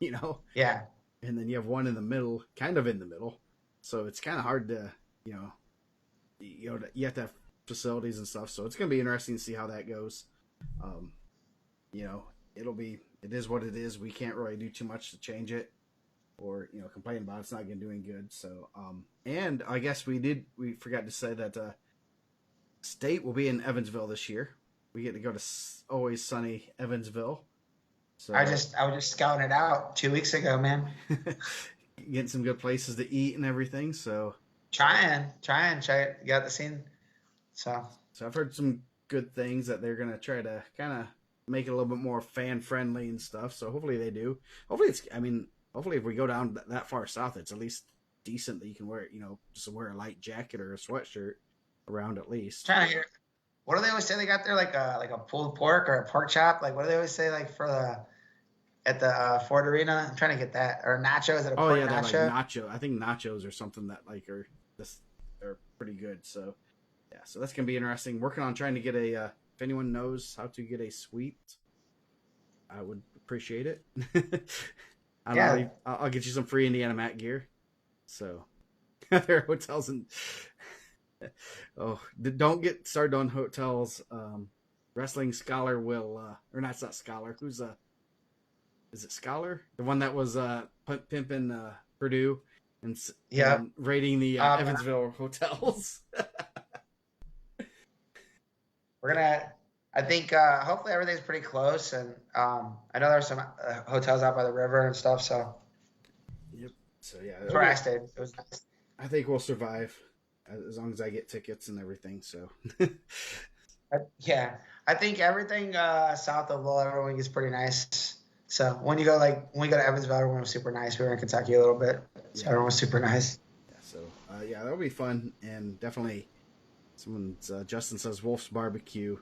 B: Yeah.
A: And then you have one in the middle, kind of in the middle. So it's kind of hard to, you have to have facilities and stuff. So it's going to be interesting to see how that goes. you know, it is what it is. We can't really do too much to change it or, you know, complain about it. It's not going to do any good. So, and I guess we forgot to say that state will be in Evansville this year. We get to go to always sunny Evansville. So
B: I was just scouting it out 2 weeks ago, man.
A: getting some good places to eat and everything. So
B: Trying, got the scene. So
A: I've heard some good things that they're gonna try to kind of make it a little bit more fan friendly and stuff. So hopefully they do. Hopefully if we go down that far south, it's at least decent that you can wear, you know, just wear a light jacket or a sweatshirt around at least.
B: trying to hear. What do they always say they got there? Like a pulled pork or a pork chop? Like what do they always say like for the at the Ford Arena? I'm trying to get that or nacho. Is it a
A: Oh
B: pork
A: yeah, they're like
B: nacho?
A: nacho. I think nachos or something that like are pretty good. So yeah, so that's gonna be interesting. Working on trying to get a. If anyone knows how to get a suite, I would appreciate it. I don't
B: Yeah,
A: know. I'll get you some free IndianaMat gear. So there are hotels and oh, don't get started on hotels. Wrestling Scholar will, or not, it's not Scholar. Who's is it Scholar? The one that was pimping Purdue and,
B: yeah.
A: and raiding the
B: Um,
A: Evansville hotels.
B: we're gonna. I think hopefully everything's pretty close, and I know there's some hotels out by the river and stuff. So
A: Yep. So yeah,
B: that's where I stayed. It was nice.
A: I think we'll survive as long as I get tickets and everything. So
B: Yeah, I think everything south of Louisville, everyone is pretty nice. So when we go to Evansville, everyone was super nice. We were in Kentucky a little bit, so
A: yeah,
B: everyone was super nice.
A: yeah. So yeah, that'll be fun and definitely. Someone's Justin says Wolf's Barbecue,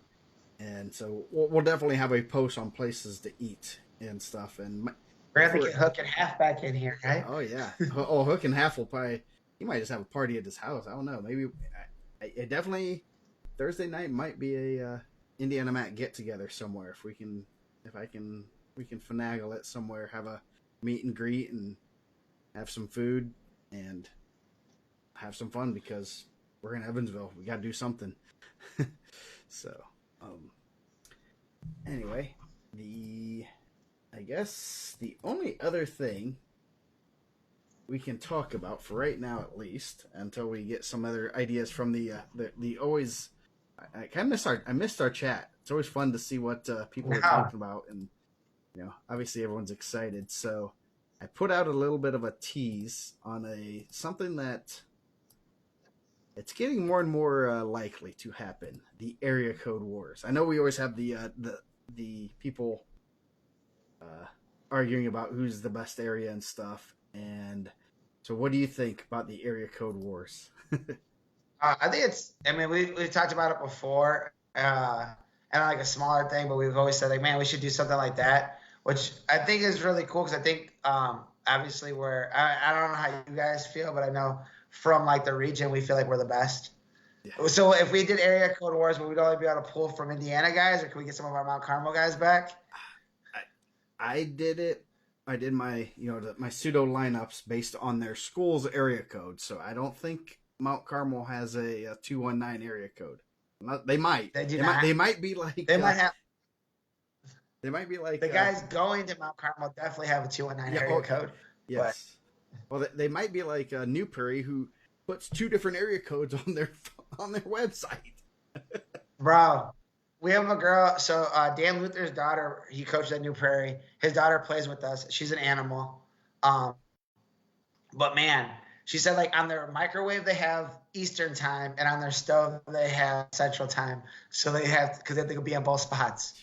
A: and so we'll definitely have a post on places to eat and stuff. And
B: We're gonna have to get Hook and Half back in here, right?
A: oh yeah, oh Hook and Half will probably he might just have a party at his house. I don't know. Maybe I definitely Thursday night might be a IndianaMat get together somewhere we can finagle it somewhere, have a meet and greet and have some food and have some fun because we're in Evansville. We got to do something. So, anyway, I guess the only other thing we can talk about for right now, at least, until we get some other ideas from the always. I kind of missed our chat. It's always fun to see what people are
B: Wow.
A: talking about, and you know, obviously everyone's excited. So, I put out a little bit of a tease on something that it's getting more and more likely to happen. The area code wars. I know we always have the people arguing about who's the best area and stuff. And so, what do you think about the area code wars?
B: I think it's. I mean, we've talked about it before, and like a smaller thing, but we've always said like, man, we should do something like that, which I think is really cool because I think obviously I don't know how you guys feel, but I know from like the region we feel like we're the best.
A: Yeah.
B: So if we did area code wars, would we only be able to pull from Indiana guys, or can we get some of our Mount Carmel guys back?
A: I did it. I did my my pseudo lineups based on their school's area code. So I don't think Mount Carmel has a 219 area code. They might.
B: They do not.
A: They might be like.
B: They might have.
A: They might be like
B: The guys going to Mount Carmel definitely have a 219 area code.
A: Yes. Well, they might be like New Prairie, who puts two different area codes on their website.
B: Bro, we have a girl. So Dan Luther's daughter, he coached at New Prairie. His daughter plays with us. She's an animal. But man, she said like on their microwave they have Eastern time, and on their stove they have Central time. So they have because they could be on both spots.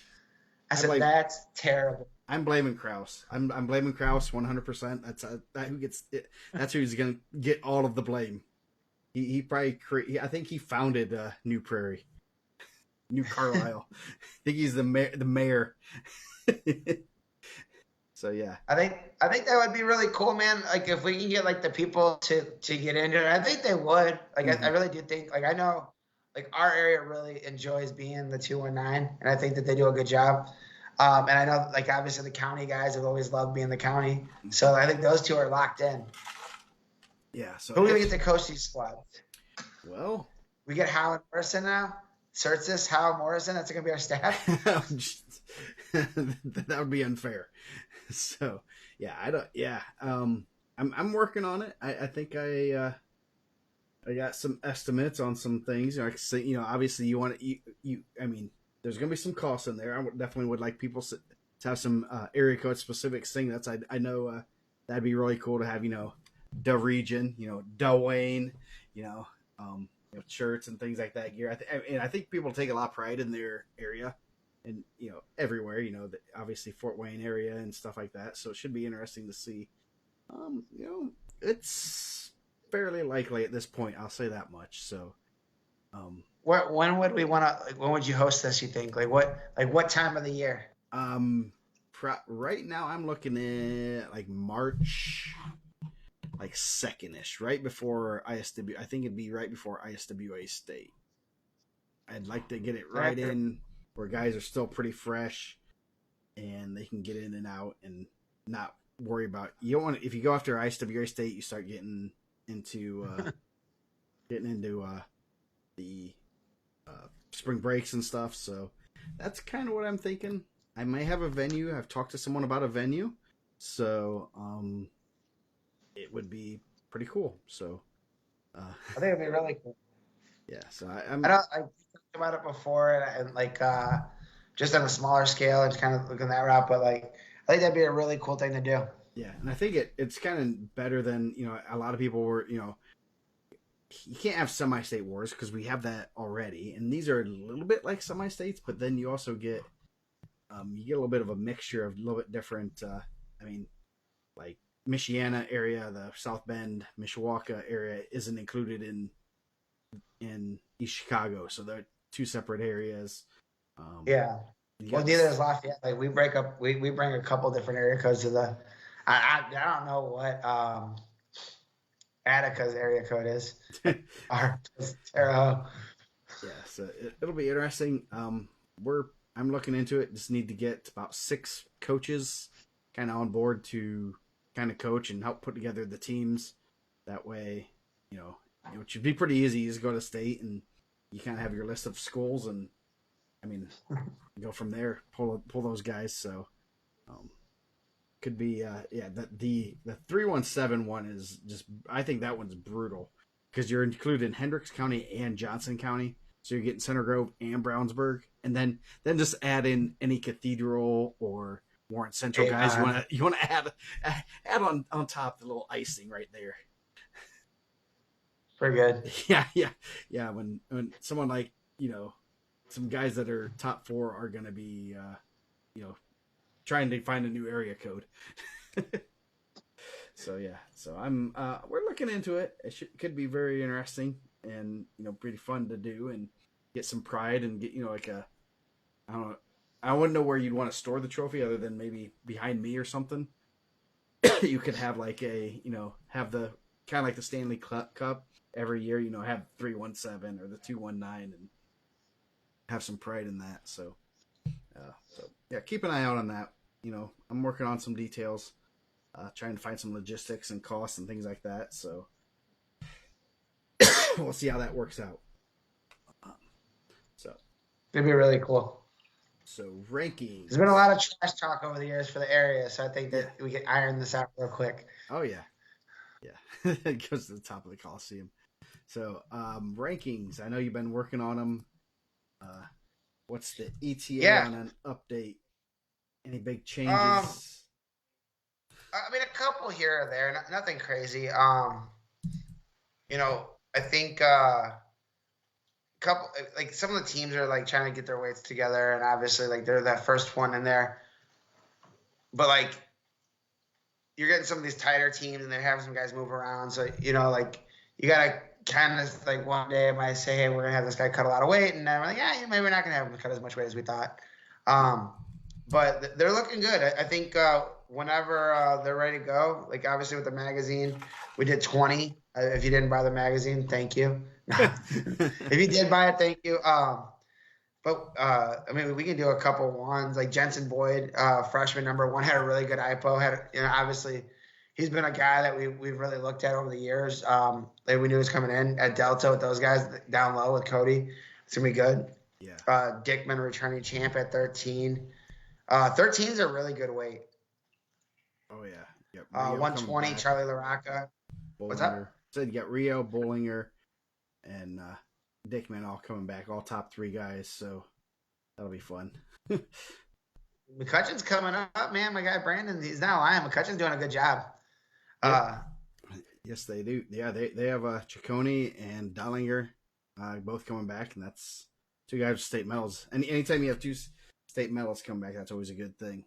B: I said that's terrible.
A: I'm blaming Kraus. I'm blaming Kraus 100%. That's who gets it. That's who's gonna get all of the blame. He probably I think he founded New Prairie, New Carlisle. I think he's the mayor. So yeah,
B: I think that would be really cool, man. Like if we can get like the people to get into it, I think they would. Like I really do think. Like I know, like our area really enjoys being the 219, and I think that they do a good job. And I know, like obviously the county guys have always loved being the county, so I think those two are locked in.
A: Yeah. So
B: who are we gonna get to coach these squads?
A: Well,
B: we get Hal Morrison now. Surtis, Hal Morrison. That's gonna be our staff.
A: that would be unfair. So yeah, I don't. Yeah, I'm working on it. I think I got some estimates on some things. Obviously you want you. I mean, there's going to be some costs in there. Definitely would like people to have some area code specific thing. I know that'd be really cool to have. The region. Dwayne. You know, shirts and things like that gear. I think people take a lot of pride in their area, and everywhere. Obviously Fort Wayne area and stuff like that. So it should be interesting to see. It's fairly likely at this point. I'll say that much. So,
B: When would we want to? Like, when would you host this? You think? What time of the year?
A: um, right now I'm looking at like March, like second ish, right before ISW. I think it'd be right before ISWA State. I'd like to get it right in where guys are still pretty fresh, and they can get in and out and not worry about. You don't want if you go after ISWA State, you start getting into the spring breaks and stuff. So that's kind of what I'm thinking. I may have a venue. I've talked to someone about a venue, so it would be pretty cool. So
B: I think it'd be really cool.
A: yeah. So
B: I talked about it before, and just on a smaller scale, and kind of looking that route. But I think that'd be a really cool thing to do.
A: Yeah, and I think it's kind of better than a lot of people were you can't have semi-state wars because we have that already, and these are a little bit like semi-states, but then you also get a little bit of a mixture of a little bit different. Like Michiana area, the South Bend, Mishawaka area isn't included in East Chicago, so they're two separate areas.
B: Yeah. Well, neither is Lafayette. Like we break up, we bring a couple different area codes to the. I don't know what Attica's area code is. Our Terre
A: Yeah, so it'll be interesting. I'm looking into it. Just need to get about 6 coaches kind of on board to kind of coach and help put together the teams. That way, it should be pretty easy. You just go to state and you kind of have your list of schools, and go from there. Pull those guys. So, could be the 317 one is just, I think that one's brutal because you're included in Hendricks County and Johnson County. So you're getting Center Grove and Brownsburg, and then just add in any Cathedral or Warren Central guys. You want to add on top the little icing right there.
B: Pretty good.
A: Yeah. When someone like some guys that are top 4 are going to be trying to find a new area code. So I'm we're looking into it. It could be very interesting and pretty fun to do and get some pride and get I wouldn't know where you'd want to store the trophy other than maybe behind me or something. You could have have the kind of like the Stanley Cup every year, have 317 or the 219 and have some pride in that. So yeah, keep an eye out on that. I'm working on some details, trying to find some logistics and costs and things like that. So we'll see how that works out.
B: It'd be really cool.
A: So rankings.
B: There's been a lot of trash talk over the years for the area, so I think that we can iron this out real quick.
A: Oh yeah. It goes to the top of the Coliseum. So rankings. I know you've been working on them. What's the ETA on an update? Any big changes?
B: A couple here or there, nothing crazy. I think couple some of the teams are trying to get their weights together, and obviously they're that first one in there. But you're getting some of these tighter teams, and they're having some guys move around. So you gotta kind of one day I might say, hey, we're gonna have this guy cut a lot of weight, and then we're like, yeah, maybe we're not gonna have him cut as much weight as we thought. But they're looking good. I think whenever they're ready to go, obviously with the magazine, we did 20. If you didn't buy the magazine, thank you. If you did buy it, thank you. But we can do a couple ones. Like Jensen Boyd, freshman number 1, had a really good IPO. Obviously, he's been a guy that we've really looked at over the years. We knew he was coming in at Delta with those guys down low with Cody. It's gonna be good.
A: Yeah.
B: Dickman returning champ at 13. 13 is a really good weight.
A: Oh yeah, yep. Rio coming
B: 120,
A: back.
B: Charlie LaRocca. What's
A: Bollinger
B: up?
A: said you got Rio, Bollinger, and Dickman all coming back, all top three guys. So that'll be fun.
B: McCutcheon's coming up, man. My guy Brandon, he's not lying. McCutcheon's doing a good job.
A: Yep.
B: Uh,
A: Yes, they do. Yeah, they have Ciccone and Dollinger both coming back, and that's two guys with state medals. And anytime you have two state medals come back, that's always a good thing.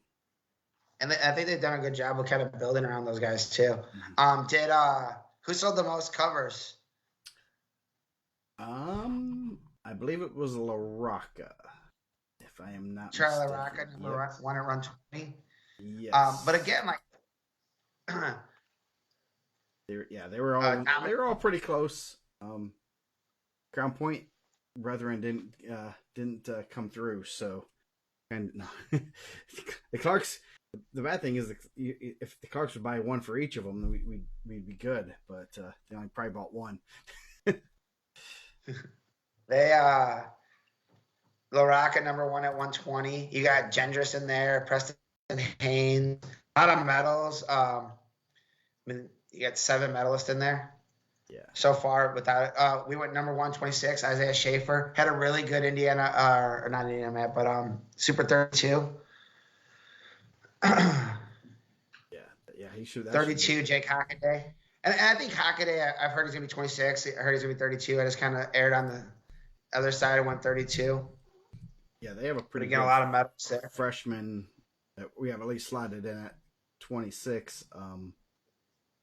B: and I think they've done a good job of kind of building around those guys too. Did who sold the most covers?
A: I believe it was LaRocca, if I am not
B: Charlie
A: mistaken.
B: LaRocca, number one at run 20.
A: Yes.
B: But again, like
A: they were all pretty close. Crown Point Brethren didn't come through, so and no. The Clarks. The bad thing is, if the Clarks would buy one for each of them, then we'd be good. But they only probably bought one.
B: they LaRocca number one at 120. You got Gendris in there, Preston Haynes, a lot of medals. I mean, you got 7 medalists in there.
A: Yeah.
B: So far, without we went number 126. Isaiah Schaefer had a really good Indiana, or not IndianaMat, but Super 32.
A: Yeah, he should.
B: 32, Jake Hockaday. And I think Hockaday, I've heard he's going to be 26. I heard he's going to be 32. I just kind of aired on the other side and went 32.
A: Yeah, they have a pretty
B: good a lot of medals there.
A: Freshman that we have at least slotted in at 26.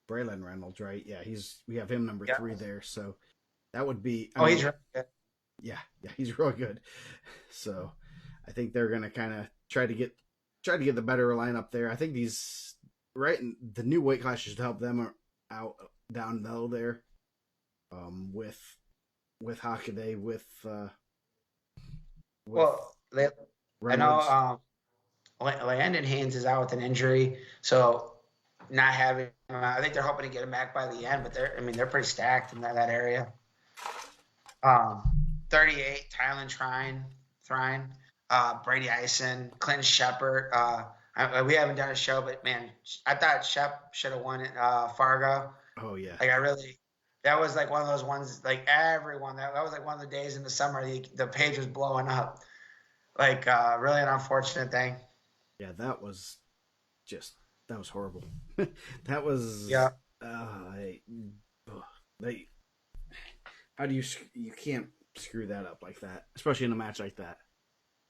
A: Braylon Reynolds, right? Yeah, we have him number 3 there. So that would be.
B: He's really good.
A: Yeah, he's really good. So I think they're going to kind of try to get the better lineup there. I think the new weight class should help them out down low there. With Hockaday,
B: I know Landon Haynes is out with an injury, so not having I think they're hoping to get him back by the end, but they're pretty stacked in that area. 38, Tylen Thrine, Brady Ison, Clinton Shepard. We haven't done a show, but man, I thought Shep should have won at Fargo.
A: Oh yeah.
B: Like that was like one of those ones, like everyone, that was like one of the days in the summer, the page was blowing up. Like really an unfortunate thing.
A: Yeah, that was horrible. That was how do you can't screw that up like that, especially in a match like that.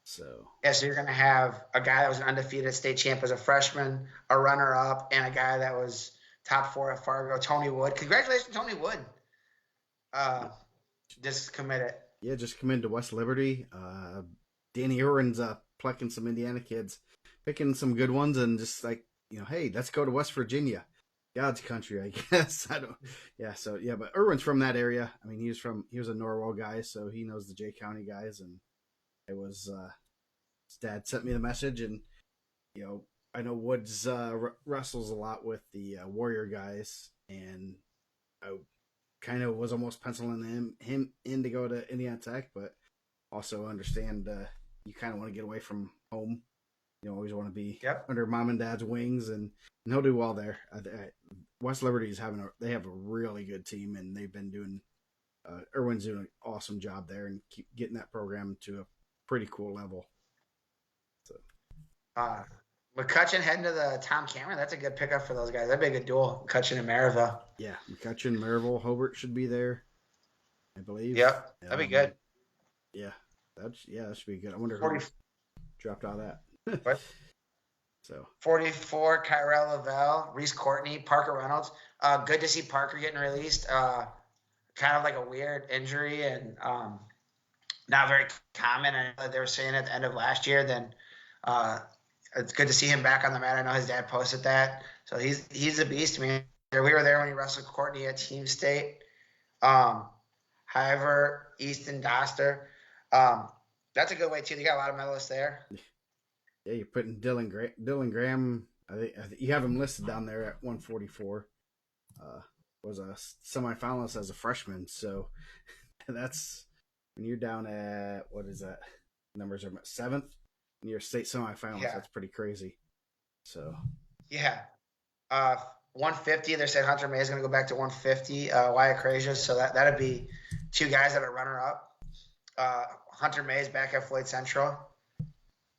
A: So
B: you're gonna have a guy that was an undefeated state champ as a freshman, a runner up, and a guy that was top 4 at Fargo, Tony Wood. Congratulations, Tony Wood. Just committed.
A: Yeah, just committed to West Liberty. Danny Irwin's plucking some Indiana kids, picking some good ones, and just like, hey, let's go to West Virginia, God's country, I guess. But Irwin's from that area. I mean, he was a Norwell guy, so he knows the Jay County guys, and it was his dad sent me the message, and I know Woods wrestles a lot with the Warrior guys, and I kind of was almost penciling him in to go to Indiana Tech, but also understand you kind of want to get away from home. You always want to be under mom and dad's wings, and he'll do well there. West Liberty they have a really good team, and they've been doing. Irwin's doing an awesome job there, and keep getting that program to a pretty cool level. So,
B: McCutcheon heading to the Tom Cameron. That's a good pickup for those guys. That'd be a good duel. McCutcheon and Maryville.
A: Yeah, McCutcheon, Maryville, Hobart should be there, I believe.
B: Yep, that'd be good.
A: Yeah, that should be good. I wonder who dropped out of that.
B: What?
A: So
B: 44, Kyrell Lavelle, Reese Courtney, Parker Reynolds. Good to see Parker getting released. Kind of like a weird injury and not very common. I know that they were saying at the end of last year. Then it's good to see him back on the mat. I know his dad posted that. So he's a beast, man. We were there when he wrestled Courtney at Team State. However, Easton Doster. That's a good way too. They got a lot of medalists there.
A: Yeah, you're putting Dylan Graham. I think you have him listed down there at 144. Was a semifinalist as a freshman, so that's when you're down at what is that? Numbers are 7th. in your state semifinals.
B: Yeah,
A: That's pretty crazy. So
B: yeah. 150. They're saying Hunter May is going to go back to 150. Wyatt Frazier. So that'd be two guys that are runner up. Hunter Mays back at Floyd Central.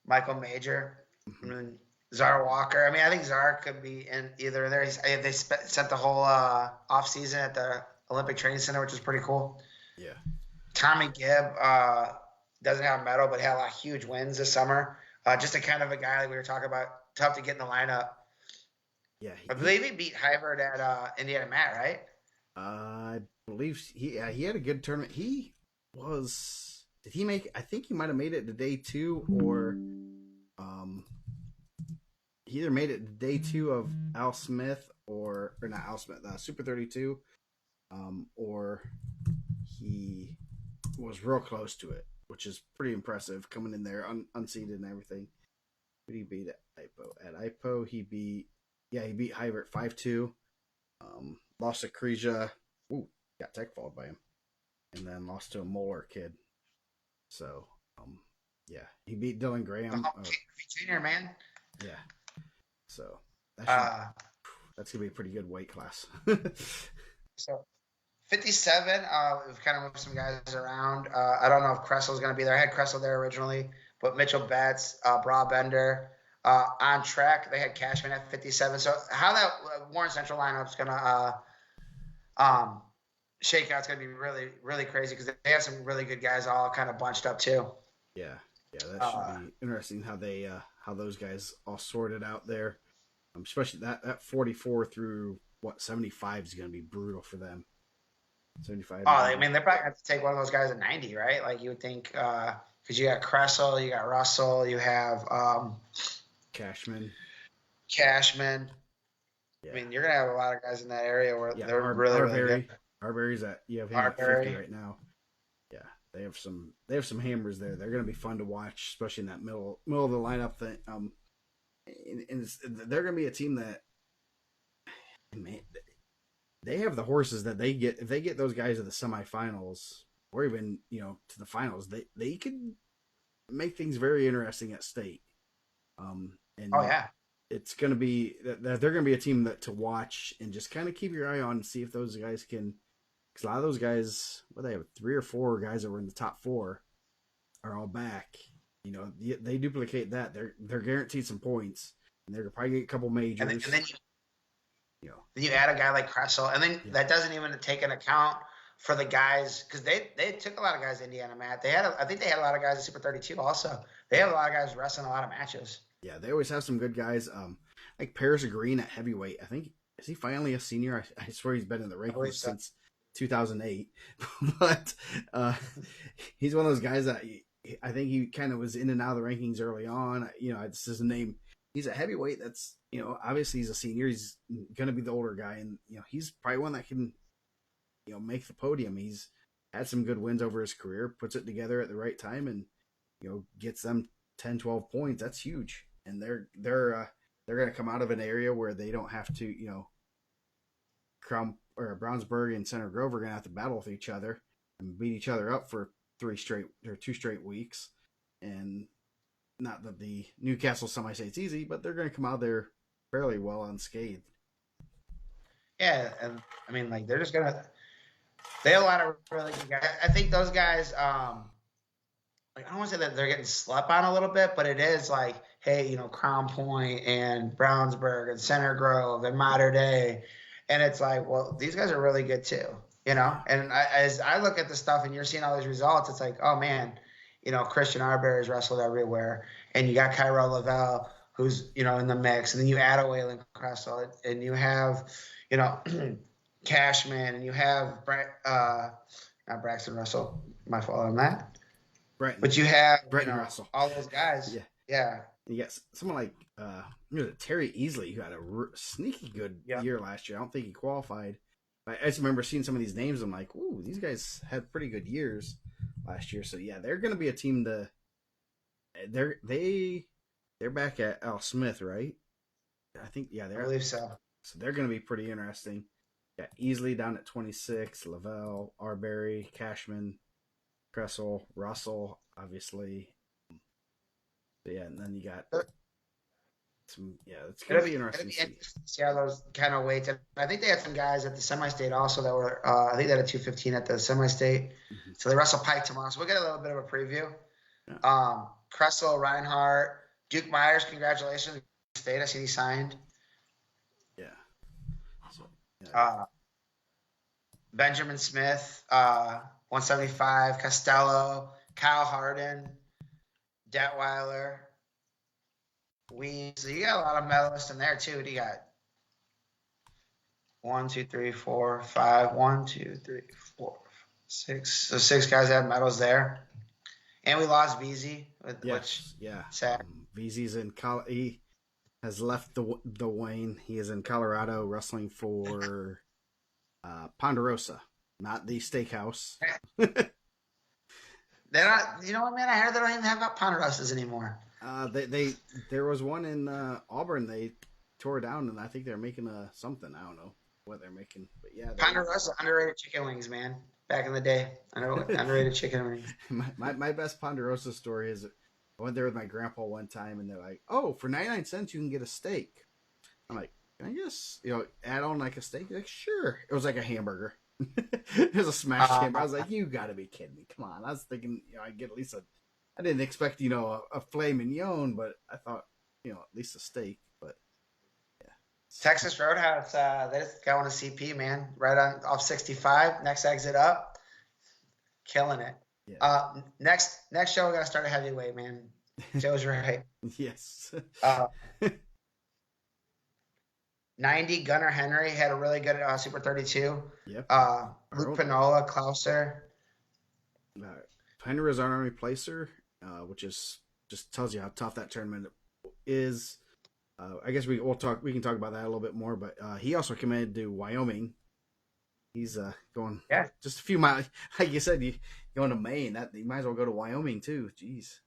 B: Michael Major. I
A: mhm.
B: mean, Zara Walker. I mean, I think Zara could be in either there. They spent the whole off season at the Olympic Training Center, which is pretty cool.
A: Yeah,
B: Tommy Gibb doesn't have a medal, but had a lot of huge wins this summer. Just a kind of a guy that we were talking about, tough to get in the lineup.
A: yeah.
B: I believe he beat Hyvert at IndianaMat, right?
A: I believe he had a good tournament. He was. Did he make? I think he might have made it to day two, or um, he either made it to day two of Al Smith or not Al Smith, Super 32, or he was real close to it, which is pretty impressive coming in there unseeded and everything. Who did he beat at IPO? At IPO, he beat Hyvert 5-2. Lost to Krija. Ooh, got tech followed by him, and then lost to a Moeller kid. So, yeah, he beat Dylan Graham.
B: Junior, man.
A: Yeah, so
B: Uh,
A: that's gonna be a pretty good weight class.
B: so 57, we've kind of moved some guys around. I don't know if Kressel's going to be there. I had Kressel there originally, but Mitchell Betts, Bender, on track. They had Cashman at 57. So how that Warren Central lineup's going to shake out's going to be really, really crazy because they have some really good guys all kind of bunched up too.
A: Yeah, that should be interesting how they how those guys all sorted out there. Especially that 44 through 75 is going to be brutal for them. 75.
B: Oh, I mean, they're probably going to take one of those guys at 90, right? Like you would think, because you got Kressel, you got Russell, you have
A: Cashman.
B: Yeah. I mean, you're going to have a lot of guys in that area where they're really,
A: Arbery.
B: really good.
A: Arbery's at him at 50 right now. Yeah, they have some hammers there. They're going to be fun to watch, especially in that middle of the lineup thing. And they're going to be a team that, man, they have the horses that they get. If they get those guys to the semifinals or even to the finals, they could make things very interesting at state. And
B: Oh yeah,
A: it's going to be that they're going to be a team that to watch and just kind of keep your eye on and see if those guys can. Because a lot of those guys, they have 3 or 4 guys that were in the top 4, are all back. They duplicate that. They're guaranteed some points, and they're probably get a couple majors.
B: And then you add a guy like Kressel, and then that doesn't even take an account for the guys because they took a lot of guys to IndianaMat. I think they had a lot of guys at Super 32 also. They have a lot of guys wrestling a lot of matches.
A: Yeah, they always have some good guys. Like Paris Green at heavyweight. I think is he finally a senior? I swear he's been in the rankings since 2008, but he's one of those guys that I think he kind of was in and out of the rankings early on. This is a name. He's a heavyweight. That's obviously he's a senior. He's going to be the older guy, and he's probably one that can make the podium. He's had some good wins over his career. Puts it together at the right time, and gets them 10, 12 points. That's huge, and they're going to come out of an area where they don't have to Crown or Brownsburg and Center Grove are going to have to battle with each other and beat each other up for 2 straight weeks. And not that the Newcastle semi-state's easy, but they're going to come out there fairly well unscathed.
B: Yeah, and I mean, like they're just gonna. They have a lot of really good guys. I think those guys. I don't want to say that they're getting slept on a little bit, but it is like, hey, Crown Point and Brownsburg and Center Grove and Mater Dei, and it's like, well, these guys are really good too, And as I look at the stuff and you're seeing all these results, it's like, oh man, Christian Arbery's wrestled everywhere, and you got Cairo Lavelle who's in the mix, and then you add a Waylon Kressel, and you have, Cashman, and you have not Braxton Russell, my fault on that. But you have
A: Russell,
B: all those guys. Yeah.
A: And you got someone like Terry Easley, who had a sneaky good year last year. I don't think he qualified. I just remember seeing some of these names. I'm like, ooh, these guys had pretty good years last year. So yeah, they're going to be a team to. They're back at Al Smith, right? I think I
B: believe so.
A: So they're going to be pretty interesting. Got Easley down at 26, Lavelle, Arbery, Cashman, Kressel, Russell, obviously. So yeah, and then you got some. Yeah, it's gonna
B: It'll
A: be
B: be, it'll
A: interesting
B: be
A: to see.
B: interesting to see how those kind of weights. And I think they had some guys at the semi-state also that were. I think they had a 215 at the semi-state.
A: Mhm.
B: So they wrestle Pike tomorrow. So we'll get a little bit of a preview.
A: Yeah,
B: Kressel, Reinhardt, Duke Myers. Congratulations, state. I see he signed.
A: yeah. So yeah,
B: Uh, Benjamin Smith, 175. Costello, Kyle Harden, Detweiler, Weems. So you got a lot of medalists in there too. You got 1, 2, 3, 4, 5. 1, 2, 3, 4, 6. So 6 guys have medals there. And we lost VZ, which
A: yes, yeah.
B: sad.
A: VZ's in He has left the Wayne. He is in Colorado wrestling for Ponderosa, not the steakhouse.
B: They're not. You know what, man? I heard they don't even have Ponderosas anymore.
A: They there was one in Auburn. They tore down, and I think they're making something. I don't know what they're making, but yeah,
B: Ponderosa underrated chicken wings, man. Back in the day, underrated chicken wings.
A: my best Ponderosa story is I went there with my grandpa one time, and they're like, "Oh, for 99 cents you can get a steak." I'm like, "Can I just add on like a steak?" They're like, "Sure." It was like a hamburger. It was a smashed hamburger. I was like, "You got to be kidding me! Come on!" I was thinking, I'd get at least a. I didn't expect a filet mignon, but I thought at least a steak. But yeah,
B: Texas Roadhouse, they just got on a CP, man. Right on off 65, next exit up, killing it.
A: yeah,
B: Next show we gotta start a heavyweight, man. Joe's right.
A: yes,
B: Uh, 90, Gunnar Henry had a really good Super 32.
A: yep.
B: Luke Pinola, Klauser.
A: Henry is our army placer, which is just tells you how tough that tournament is. I guess we can talk about that a little bit more, but he also committed to Wyoming. He's going just a few miles. Like you said, you going to Maine. That you might as well go to Wyoming too. Jeez.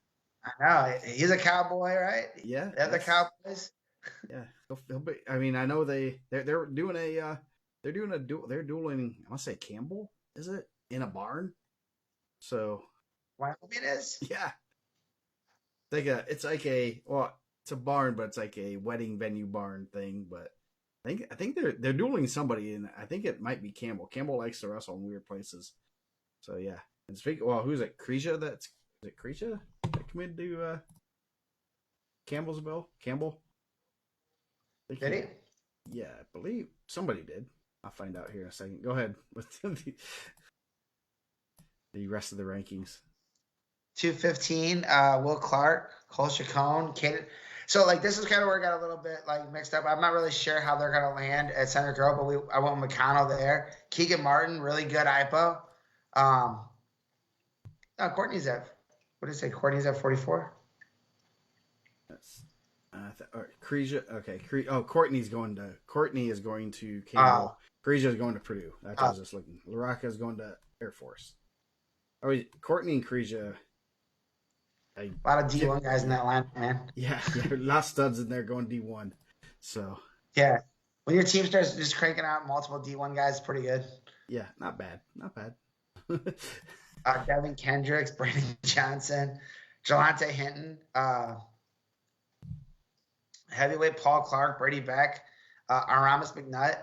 B: I know he's a cowboy, right?
A: Yeah.
B: They're the Cowboys.
A: Yeah. He'll be, I mean, I know they're doing they're dueling. I want to say Campbell. Is it in a barn? So
B: Wyoming is.
A: yeah, it's like a well, it's a barn, but it's like a wedding venue barn thing. But I think they're dueling somebody, and I think it might be Campbell. Campbell likes to wrestle in weird places. So yeah, and who's it? Cretia? Is it Cretia that committed to Campbellsville? Campbell?
B: Did he?
A: Yeah, I believe somebody did. I'll find out here in a second. Go ahead with the rest of the rankings.
B: 215, Will Clark, Cole Chacon, Kid. So like this is kind of where I got a little bit like mixed up. I'm not really sure how they're gonna land at Center Grove, but I went with McConnell there. Keegan Martin, really good IPO. Courtney's at what did it say? Courtney's at 44.
A: Yes. Cretia. Okay. Courtney is going to Campbell. Cretia is going to Purdue. That's what I was just looking. LaRocca is going to Air Force. Oh, Courtney and Cretia.
B: A lot of D1 guys in that line, man.
A: Yeah, a lot of studs in there going D1. So
B: yeah, when your team starts just cranking out multiple D1 guys, it's pretty good.
A: Yeah, not bad.
B: Devin Kendricks, Brandon Johnson, Jelante Hinton, heavyweight Paul Clark, Brady Beck, Aramis McNutt,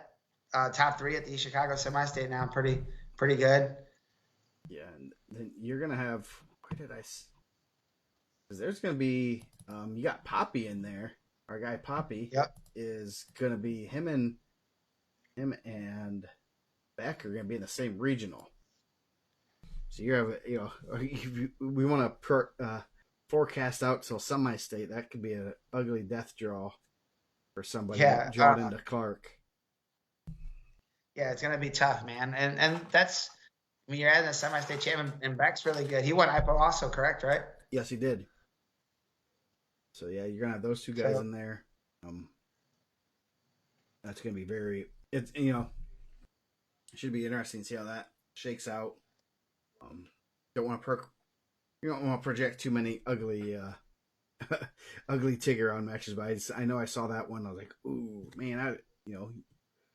B: top 3 at the Chicago semi-state now. Pretty good.
A: Yeah, and then you're gonna have. Where did I? Because there's gonna be. You got Poppy in there. Our guy Poppy.
B: Yep.
A: Is gonna be him and Beck are gonna be in the same regional. So you have if we want to forecast out till semi-state. That could be an ugly death draw for somebody drawn into Clark.
B: Yeah, it's gonna be tough, man, and that's. I mean, you're adding a semi-state champion, and Beck's really good. He won IPO also, correct? Right?
A: Yes, he did. So yeah, you're gonna have those two guys in there. That's gonna be it should be interesting to see how that shakes out. You don't want to project too many ugly ugly Tigger on matches, but I know I saw that one. I was like, ooh man, you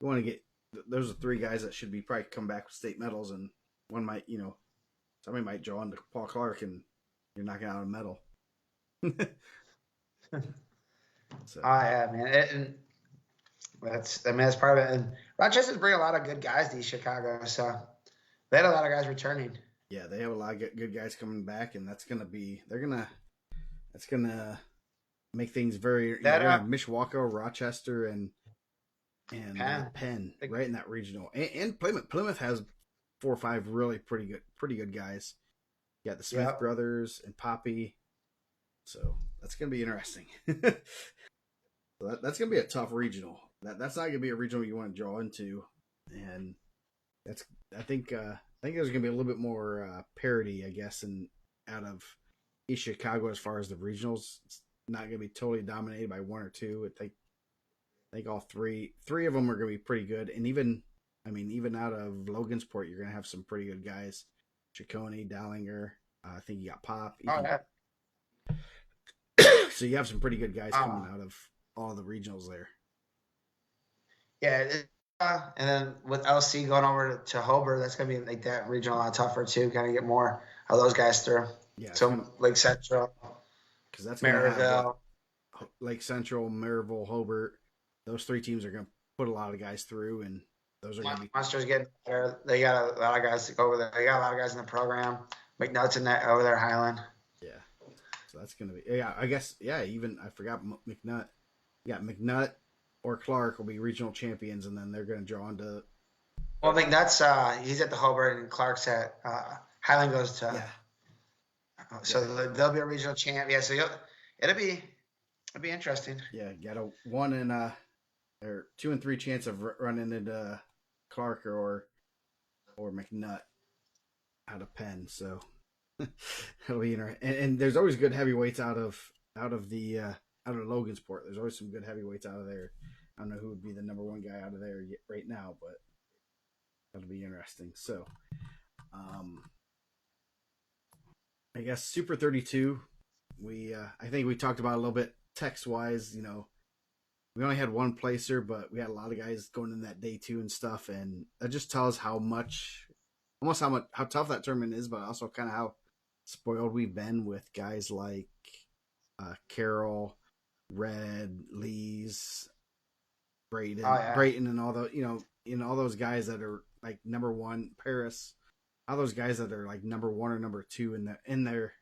A: want to get those are 3 guys that should be probably come back with state medals, and one might somebody might draw into Paul Clark and you're knocking out a medal. So
B: Oh yeah, man. And that's part of it. And Rochester's bring a lot of good guys to East Chicago, so they had a lot of guys returning.
A: yeah, they have a lot of good guys coming back, and that's gonna make things very.
B: That
A: We're gonna have Mishawaka, Rochester, and
B: Penn,
A: Penn
B: the,
A: right in that regional, and Plymouth. Plymouth has 4 or 5 really pretty good guys. You got the Smith
B: yep.
A: brothers and Poppy, so that's gonna be interesting. So that's gonna be a tough regional. That's not gonna be a regional you want to draw into, and that's I think there's gonna be a little bit more parity, I guess, and out of East Chicago as far as the regionals. It's not gonna be totally dominated by one or two. I think all three of them are gonna be pretty good, and even out of Logansport, you're gonna have some pretty good guys. Ciccone, Dallinger. I think you got Pop.
B: Oh yeah.
A: So you have some pretty good guys coming out of all the regionals there.
B: Yeah, and then with LC going over to Hobart, that's gonna be like that regional a lot tougher too. Kind of get more of those guys through.
A: Yeah,
B: So Lake Central,
A: because that's going to have
B: Maryville.
A: Lake Central, Maryville, Hobart. Those 3 teams are going to put a lot of guys through, and those are going to be
B: Monsters getting better. They got a lot of guys to go over there. They got a lot of guys in the program. McNutt's in that over there, Highland.
A: yeah. So that's going to be I guess Even I forgot McNutt. You got McNutt or Clark will be regional champions, and then they're going to draw into.
B: Well, McNutt's he's at the Hobart, and Clark's at Highland goes to.
A: Yeah.
B: So they'll be a regional champ. Yeah, so it'll be interesting.
A: Yeah, you got a 1 and or 2 and 3 chance of running into Clark or McNutt out of Penn. So that'll be interesting. And there's always good heavyweights out of Logansport. There's always some good heavyweights out of there. I don't know who would be the number 1 guy out of there right now, but that'll be interesting. So, I guess Super 32. I think we talked about a little bit text wise. We only had 1 placer, but we had a lot of guys going in that day 2 and stuff, and that just tells how tough that tournament is, but also kind of how spoiled we've been with guys like Carroll, Red, Lees, Brayton, and all all those guys that are like number 1, Paris, all those guys that are like number 1 or number 2 in their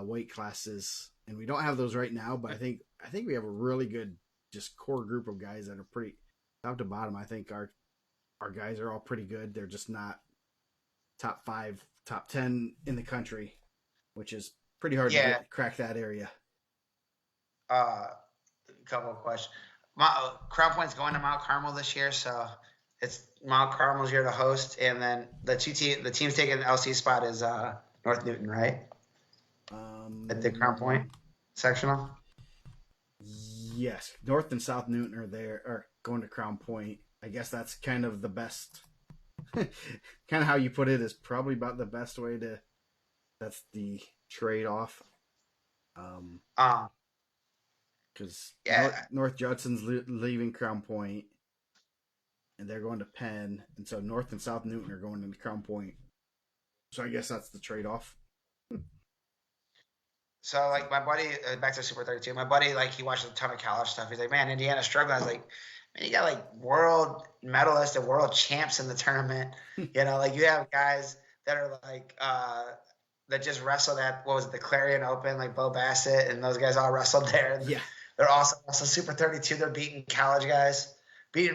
A: weight classes, and we don't have those right now. But I think we have a really good just core group of guys that are pretty top to bottom. I think our guys are all pretty good. They're just not top 5, top 10 in the country, which is pretty hard to crack that area.
B: A couple of questions. Crown Point's going to Mount Carmel this year, so it's Mount Carmel's year to host, and then the teams taking the LC spot is North Newton, right? At the Crown Point sectional.
A: Yes, North and South Newton are going to Crown Point. I guess that's kind of the best. Kind of how you put it is probably about the best way to. That's the trade off. Because North Judson's leaving Crown Point, and they're going to Penn, and so North and South Newton are going into Crown Point. So I guess that's the trade off.
B: So like my buddy, back to Super 32, my buddy, like he watched a ton of college stuff. He's like, man, Indiana's struggling. I was like, man, you got like world medalists and world champs in the tournament. Like you have guys that are like that just wrestled at the Clarion Open, like Bo Bassett, and those guys all wrestled there.
A: Yeah,
B: they're also Super 32. They're beating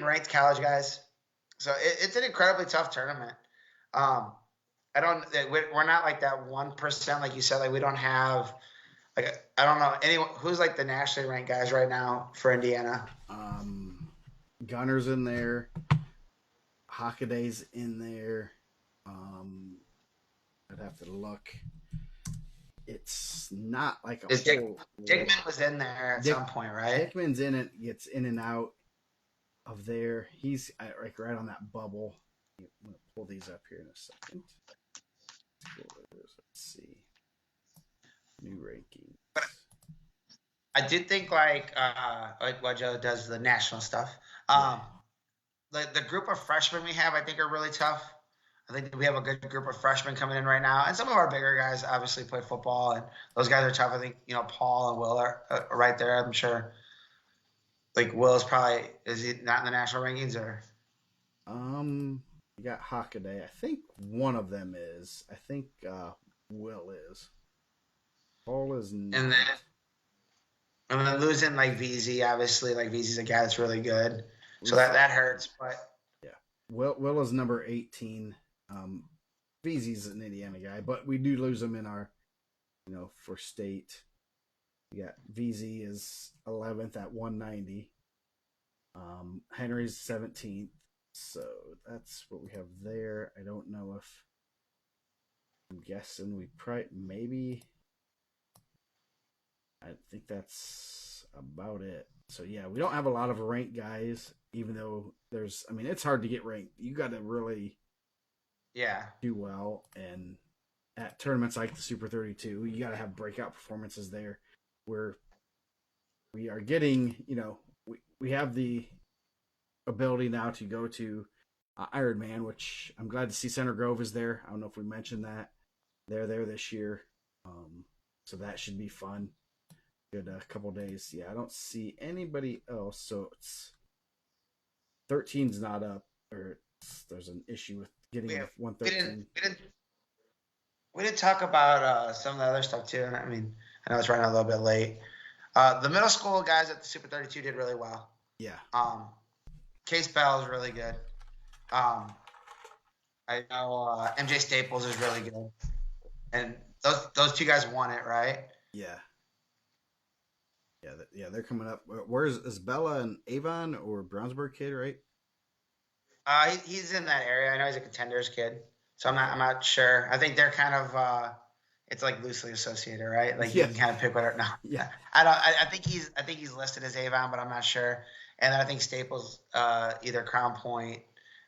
B: ranked college guys. So it's an incredibly tough tournament. We're not like that 1%, like you said. Like we don't have. Like I don't know anyone who's like the nationally ranked guys right now for Indiana.
A: Gunner's in there, Hockaday's in there. I'd have to look. It's not like a
B: Dickman was in there at some point, right?
A: Dickman's in it, gets in and out of there. He's like right on that bubble. I'm gonna pull these up here in a second. Let's see. New ranking.
B: But I did think like what Joe does the national stuff. The group of freshmen we have, I think, are really tough. I think we have a good group of freshmen coming in right now, and some of our bigger guys obviously play football, and those guys are tough. I think Paul and Will are right there. I'm sure. Like Will's probably is he not in the national rankings or?
A: You got Hockaday. I think one of them is. I think Will is. Paul is
B: And
A: not.
B: then and then losing like VZ, obviously, like VZ's a guy that's really good, so
A: We
B: that hurts. But
A: Yeah. Will is number 18. VZ's an Indiana guy, but we do lose him in our, for state. We got VZ is 11th at 190. Henry's 17th. So that's what we have there. I don't know if I'm guessing we probably maybe. I think that's about it. So yeah, we don't have a lot of ranked guys, even though it's hard to get ranked. You got to really
B: yeah,
A: do well, and at tournaments like the Super 32, you got to have breakout performances there, where we are getting, we have the ability now to go to Ironman, which I'm glad to see Center Grove is there. I don't know if we mentioned that. They're there this year. So that should be fun. Good couple days. Yeah, I don't see anybody else. So it's 13's not up, or there's an issue with getting
B: we,
A: the
B: we didn't
A: 113.
B: we didn't talk about some of the other stuff too. I mean, I know it's running a little bit late. The middle school guys at the Super 32 did really well.
A: Yeah.
B: Case Bell is really good. I know MJ Staples is really good, and those two guys won it, right?
A: Yeah. Yeah, they're coming up. Where's is Bella and Avon or Brownsburg kid, right?
B: He's in that area. I know he's a Contenders kid, so I'm not sure. I think they're kind of it's like loosely associated, right? Like you
A: Yeah.
B: can kind of pick whatever. No,
A: Yeah.
B: I don't. I think he's listed as Avon, but I'm not sure. And then I think Staples either Crown Point.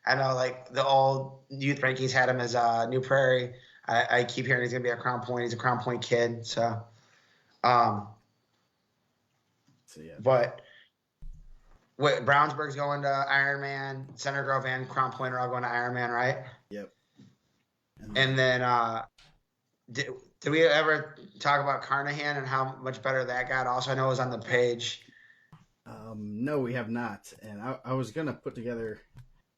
B: I know like the old youth rankings had him as New Prairie. I keep hearing he's gonna be a Crown Point. He's a Crown Point kid. So, um,
A: So yeah.
B: but Brownsburg's going to Ironman. Center Grove and Crown Point are all going to Ironman, right?
A: Yep.
B: And then did we ever talk about Carnahan and how much better that got? Also, I know it was on the page.
A: No, we have not. And I was gonna put together.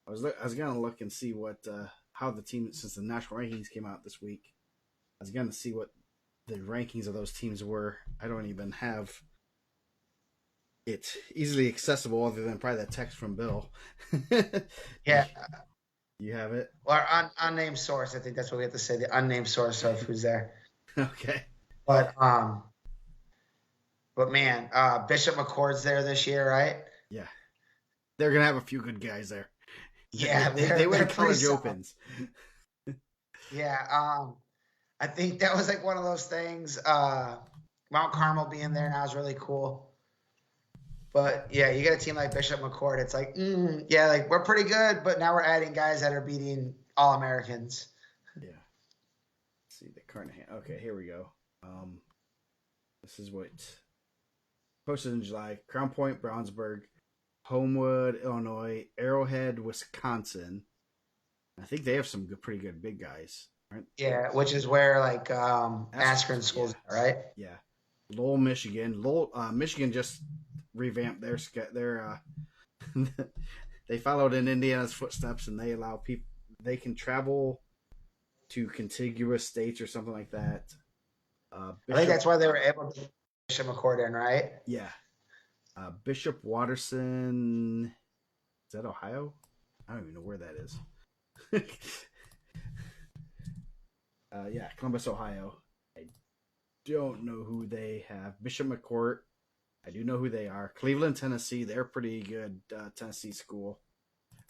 A: I was gonna look and see what how the team, since the national rankings came out this week. I was gonna see what the rankings of those teams were. I don't even have it easily accessible, other than probably that text from Bill.
B: Yeah.
A: You have it.
B: Or unnamed source. I think that's what we have to say. The unnamed source of who's there.
A: Okay.
B: But man, Bishop McCord's there this year, right?
A: Yeah, they're gonna have a few good guys there.
B: Yeah,
A: they win
B: they're
A: college
B: pretty solid.
A: opens.
B: Yeah, I think that was like one of those things. Mount Carmel being there now is really cool. But yeah, you get a team like Bishop McCord. It's like, yeah, like we're pretty good, but now we're adding guys that are beating All Americans.
A: Yeah. Let's see the Carnahan. Okay, here we go. This is what posted in July. Crown Point, Brownsburg, Homewood, Illinois, Arrowhead, Wisconsin. I think they have some pretty good big guys, right?
B: Yeah, which is where like Askren schools,
A: yeah.
B: right?
A: Yeah. Lowell, Michigan. Michigan just revamped their they followed in Indiana's footsteps, and they allow people, they can travel to contiguous states or something like that.
B: I think that's why they were able to get Bishop McCord in, right?
A: Yeah. Bishop Watterson. Is that Ohio? I don't even know where that is. Yeah, Columbus, Ohio. I don't know who they have. Bishop McCourt. I do know who they are. Cleveland, Tennessee. They're pretty good. Tennessee school.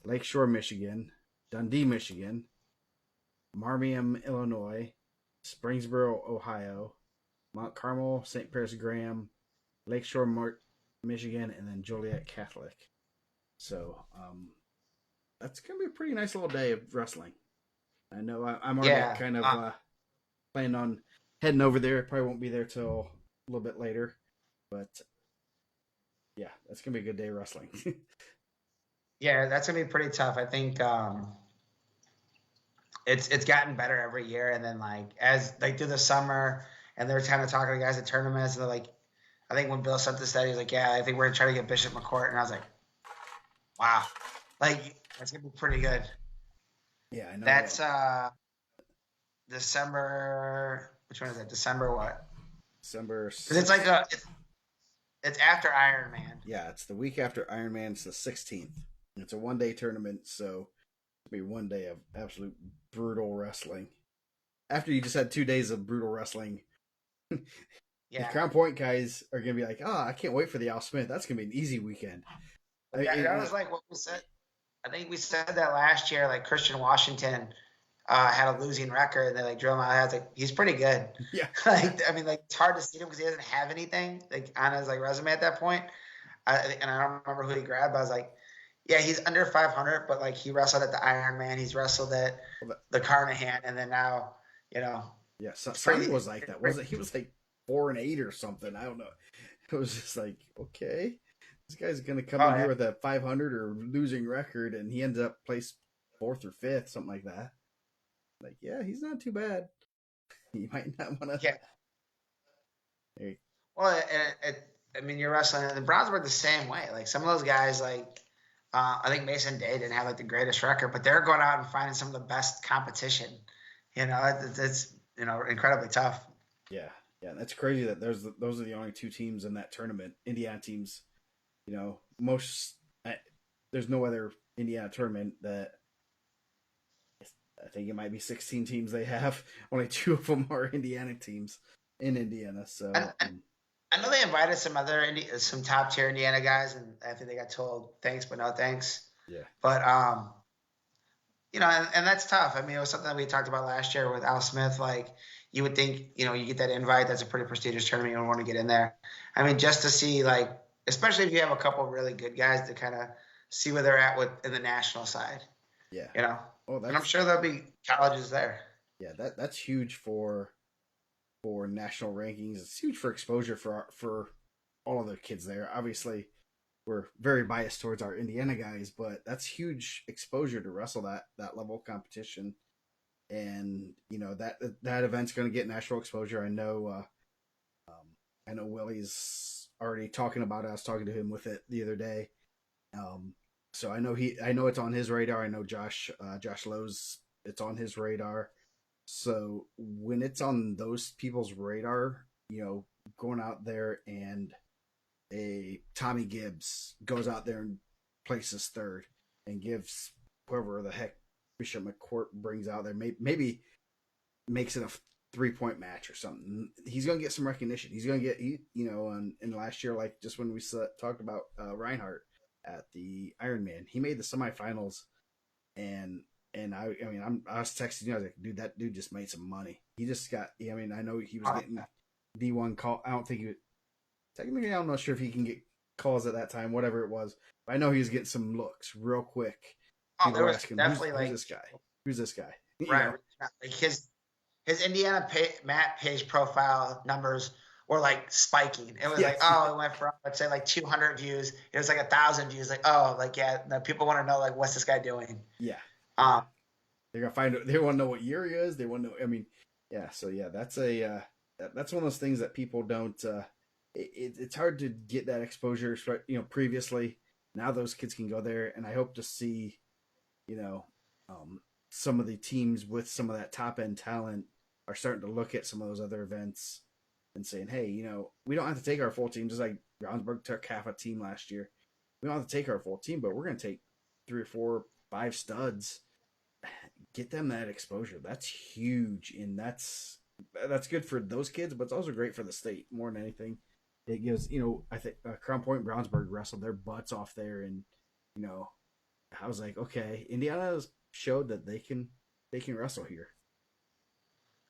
A: Lakeshore, Michigan. Dundee, Michigan. Marmium, Illinois. Springsboro, Ohio. Mount Carmel, St. Paris Graham. Lakeshore, Michigan, and then Joliet Catholic. So that's gonna be a pretty nice little day of wrestling. I know I'm already kind of planning on heading over there. Probably won't be there till a little bit later, but yeah, that's gonna be a good day of wrestling.
B: Yeah, that's gonna be pretty tough. I think it's gotten better every year. And then like as like through the summer, and they're kind of talking to guys at tournaments, and they're like, I think when Bill sent this out, he's like, yeah, I think we're gonna try to get Bishop McCourt, and I was like, wow, like that's gonna be pretty good.
A: Yeah, I know.
B: That's December. Which one is that? December what?
A: December
B: Because it's like
A: 6th.
B: it's after Iron Man.
A: Yeah, it's the week after Iron Man. It's the 16th. It's a 1 day tournament, so it'll be 1 day of absolute brutal wrestling. After you just had 2 days of brutal wrestling, the
B: Yeah,
A: Crown Point guys are gonna be like, "Oh, I can't wait for the Al Smith. That's gonna be an easy weekend."
B: that was like what we said. I think we said that last year. Like Christian Washington had a losing record, and they like drew him out. I was like, he's pretty good.
A: Yeah,
B: Like I mean, like it's hard to see him because he doesn't have anything like on his like resume at that point. And I don't remember who he grabbed. But I was like, yeah, he's under 500, but like he wrestled at the Iron Man. He's wrestled at
A: well,
B: the Carnahan, and then now, you know,
A: yeah. So,
B: it's
A: Sonny
B: pretty.
A: was like that, wasn't he? Was like 4-8 or something. I don't know. It was just like, okay, this guy's gonna come
B: Oh
A: in here
B: yeah,
A: with a 500 or losing record, and he ends up placed fourth or fifth, something like that. Like, yeah, he's not too bad. You might not want to.
B: yeah.
A: Hey,
B: Well, I mean, you're wrestling, and the Browns were the same way. Like some of those guys, like I think Mason Day didn't have like the greatest record, but they're going out and finding some of the best competition. You know, it's incredibly tough.
A: yeah, yeah, that's crazy that those are the only two teams in that tournament. Indiana teams, most there's no other Indiana tournament that I think it might be 16 teams they have. Only two of them are Indiana teams in Indiana.
B: And,
A: So
B: and I know they invited some other some top tier Indiana guys, and I think they got told thanks, but no thanks.
A: yeah,
B: But and that's tough. I mean, it was something that we talked about last year with Al Smith. Like, you would think, you get that invite. That's a pretty prestigious tournament. You don't want to get in there. I mean, just to see, like, especially if you have a couple of really good guys to kind of see where they're at with in the national side.
A: yeah.
B: You know,
A: Oh,
B: and I'm
A: that's
B: sure there'll be colleges there.
A: yeah. That's huge for national rankings. It's huge for exposure for all of the kids there. Obviously, we're very biased towards our Indiana guys, but that's huge exposure to wrestle that level of competition. And that event's going to get national exposure. I know. I know Willie's already talking about it. I was talking to him with it the other day. So I know it's on his radar. I know Josh Lowe's, it's on his radar. So when it's on those people's radar, going out there and a Tommy Gibbs goes out there and places third and gives whoever the heck Bishop McCourt brings out there, maybe makes it a 3-point match or something. He's going to get some recognition. He's going to get, in last year, like just when we talked about Reinhardt at the Ironman, he made the semifinals, and I was texting you. I was like, dude, that dude just made some money. He just got. I mean, I know he was getting D1 call. I don't think he technically. I'm not sure if he can get calls at that time, whatever it was. But I know he was getting some looks real quick.
B: Oh, there
A: People
B: was
A: asking,
B: definitely
A: who's
B: like
A: this guy? Who's this guy?
B: right, like his Matt page profile numbers were like spiking. It was like,
A: Yes.
B: oh, it went from, let's say, like 200 views. It was like 1,000 views. Like, oh, like, yeah, the people want to know, like, what's this guy doing?
A: Yeah.
B: Um,
A: They're gonna find. They want to know what year he is. They want to know. I mean, yeah. So yeah, that's that's one of those things that people don't. It's hard to get that exposure. Previously, now those kids can go there, and I hope to see, some of the teams with some of that top end talent are starting to look at some of those other events and saying, hey, we don't have to take our full team. Just like Brownsburg took half a team last year. We don't have to take our full team, but we're going to take 3 or 4, 5 studs. Get them that exposure. That's huge, and that's good for those kids, but it's also great for the state more than anything. It gives, I think Crown Point and Brownsburg wrestled their butts off there, and I was like, okay, Indiana's showed that they can wrestle here.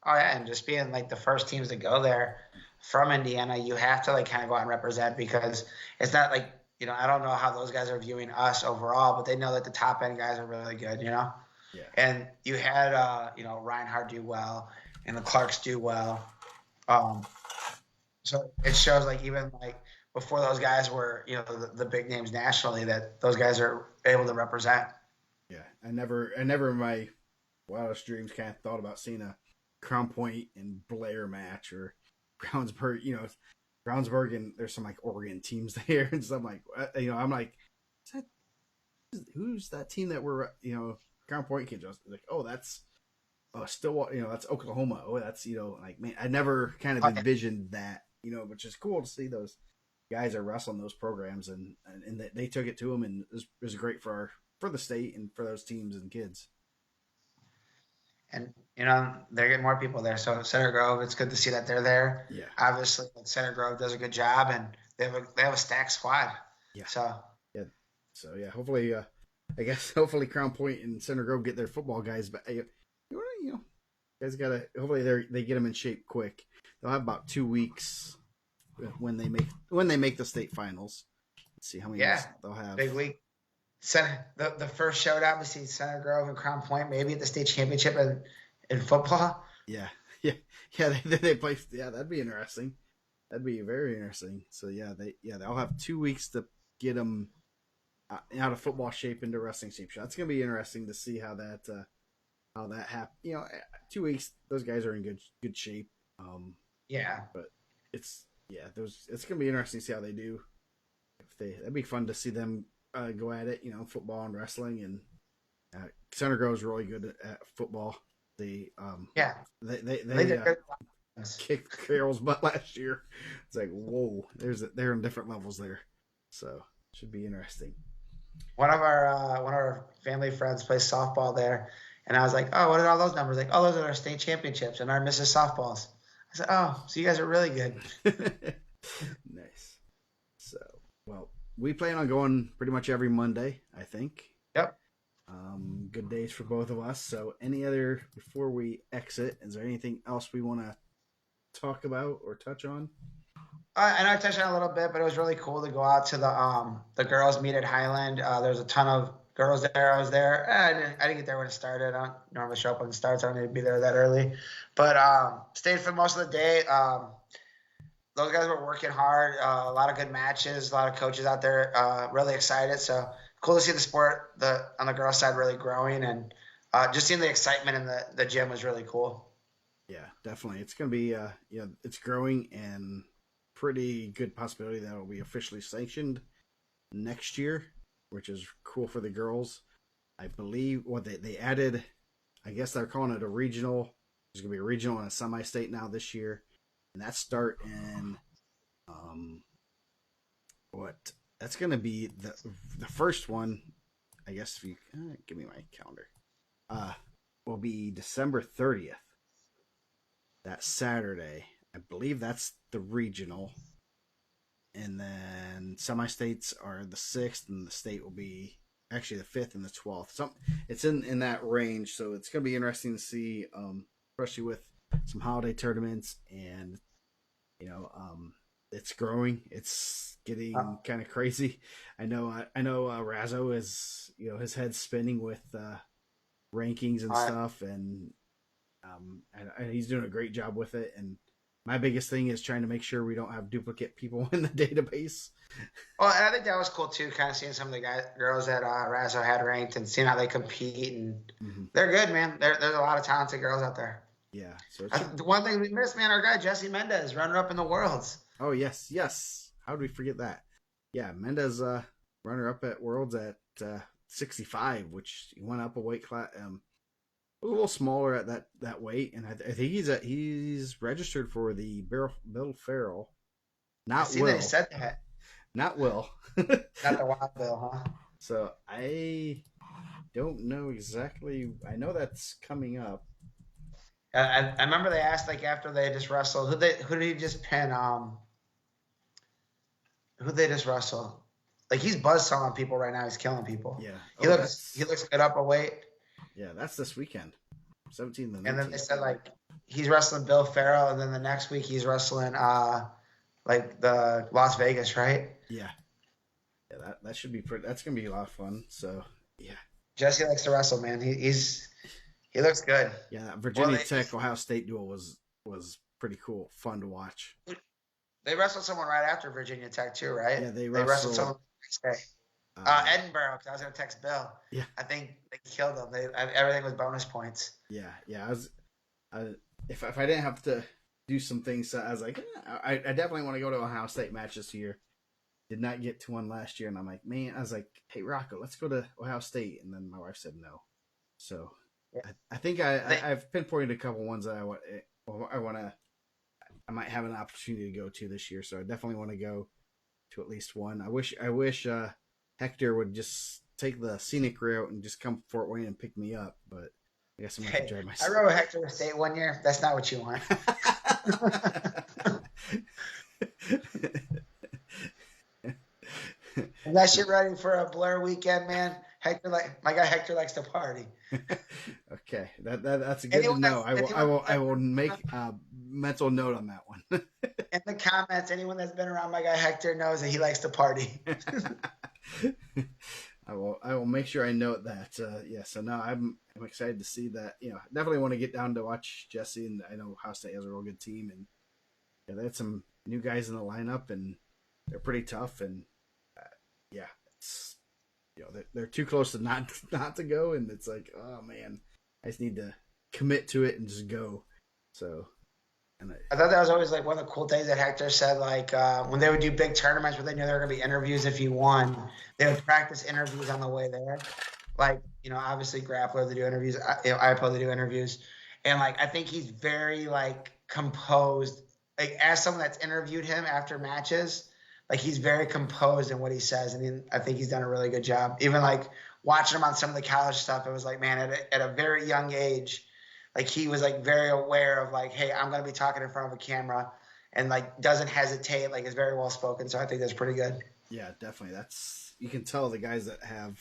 B: oh yeah, and just being like the first teams to go there from Indiana, you have to like kind of go out and represent, because it's not like, I don't know how those guys are viewing us overall, but they know that the top end guys are really good,
A: Yeah,
B: And you had Reinhardt do well, and the Clarks do well. Um, so it shows like even like before those guys were the big names nationally, that those guys are able to represent.
A: yeah. I never in my wildest dreams kind of thought about seeing a Crown Point and Blair match or Brownsburg. Brownsburg and there's some like Oregon teams there, and so I'm like, I'm like, is that, who's that team that we're Crown Point kids? Like, oh, that's Stillwater. That's Oklahoma. Oh, that's like man, I never kind of envisioned that. Which is cool to see those guys are wrestling those programs and that they took it to them, and it was great for the state and for those teams and kids.
B: And they're getting more people there. So Center Grove, it's good to see that they're there.
A: Yeah,
B: Obviously, Center Grove does a good job, and they have a stacked squad.
A: yeah,
B: So
A: yeah. So yeah, hopefully, I guess hopefully Crown Point and Center Grove get their football guys, but guys gotta hopefully they get them in shape quick. They'll have about 2 weeks when they make the state finals. Let's see how many they'll have.
B: Big week. The first showdown between Center Grove and Crown Point, maybe at the state championship in football.
A: Yeah. They play. Yeah, that'd be interesting. That'd be very interesting. So they'll have 2 weeks to get them out of football shape into wrestling shape. That's gonna be interesting to see how that happens. 2 weeks, those guys are in good shape. But it's gonna be interesting to see how they do. That'd be fun to see them go at it. Football and wrestling, and Center Grove is really good at football. They kicked Carroll's butt last year. It's like whoa, they're in different levels there, so should be interesting.
B: One of our family friends plays softball there, and I was like, oh, what are all those numbers? Like, oh, those are our state championships and our Mrs. Softballs. I said, oh, so you guys are really good.
A: Nice. So, well, we plan on going pretty much every Monday, I think.
B: Yep.
A: Good days for both of us. So, before we exit, is there anything else we want to talk about or touch on?
B: I know I touched on it a little bit, but it was really cool to go out to the girls' meet at Highland. There was a ton of girls there. I was there. I didn't get there when it started. I don't normally show up when it starts. I don't need to be there that early. But stayed for most of the day. Those guys were working hard. A lot of good matches. A lot of coaches out there. Really excited. So cool to see the sport on the girls' side really growing, and just seeing the excitement in the gym was really cool.
A: Yeah, definitely. It's going to be it's growing, and pretty good possibility that it will be officially sanctioned next year, which is cool for the girls. I believe what they added, I guess they're calling it a regional. There's going to be a regional and a semi-state now this year. And that start in, that's going to be the first one, I guess if you, give me my calendar, will be December 30th. That Saturday. I believe that's the regional. And then semi-states are the 6th, and the state will be actually the 5th and the 12th. It's in that range, so it's going to be interesting to see, especially with some holiday tournaments, and it's growing. It's getting kind of crazy. I know Razzo is his head's spinning with rankings and stuff, and he's doing a great job with it. And my biggest thing is trying to make sure we don't have duplicate people in the database.
B: Well, and I think that was cool too, kind of seeing some of the girls that Razzo had ranked and seeing how they compete, and they're good, man. There's a lot of talented girls out there.
A: Yeah. So
B: the one thing we missed, man, our guy Jesse Mendez, runner up in the Worlds.
A: Oh yes. How did we forget that? Yeah, Mendez, runner up at Worlds at 65, which he went up a weight class. A little smaller at that weight, and I think he's registered for the Bill Farrell. Not Will.
B: They said that.
A: Not Will.
B: Not the Wild Bill, huh?
A: So I don't know exactly. I know that's coming up.
B: I remember they asked, like, after they just wrestled, who did he just pin? Who they just wrestle? Like, he's buzzsawing people right now. He's killing people.
A: Yeah.
B: He looks good up a weight.
A: Yeah, that's this weekend, 17th and 19th.
B: And then they said, like, he's wrestling Bill Farrell, and then the next week he's wrestling like the Las Vegas, right?
A: Yeah. Yeah, that should be pretty. That's gonna be a lot of fun. So yeah.
B: Jesse likes to wrestle, man. He looks good.
A: Yeah, that Virginia Tech Ohio State duel was pretty cool, fun to watch.
B: They wrestled someone right after Virginia Tech too, right?
A: Yeah, they
B: wrestled someone the next day. Edinburgh, because I was going to text Bill.
A: Yeah,
B: I think they killed them. Everything was bonus points.
A: yeah. I, if I didn't have to do some things, I was like, I definitely want to go to a Ohio State match this year. Did not get to one last year, and I'm like, man, I was like, hey Rocco, let's go to Ohio State, and then my wife said no. So
B: Yeah.
A: I think I've pinpointed a couple ones that I might have an opportunity to go to this year. So I definitely want to go to at least one. I wish Hector would just take the scenic route and just come Fort Wayne and pick me up, but I guess I'm gonna have to drive
B: I
A: myself.
B: rode Hector State one year. That's not what you want. Unless you're ready for a Blur weekend, man. My guy Hector likes to party.
A: Okay, that's good to know. I will make a mental note on that one.
B: In the comments, anyone that's been around my guy Hector knows that he likes to party.
A: I will make sure I note that. Yeah, so now I'm excited to see that. Definitely want to get down to watch Jesse, and I know Ohio State has a real good team, and yeah, they had some new guys in the lineup, and they're pretty tough, and yeah, it's they're too close to not to go, and it's like, oh man, I just need to commit to it and just go. So,
B: I thought that was always like one of the cool things that Hector said. Like when they would do big tournaments where they knew there were going to be interviews if you won, they would practice interviews on the way there. Like obviously Grappler they do interviews, IPO they do interviews, and like I think he's very like composed. Like as someone that's interviewed him after matches, like he's very composed in what he says, and I think he's done a really good job. Even like watching him on some of the college stuff, it was like, man, at a very young age, like he was like very aware of like, hey, I'm going to be talking in front of a camera, and like doesn't hesitate, like is very well spoken. So I think that's pretty good.
A: yeah, definitely. You can tell the guys that have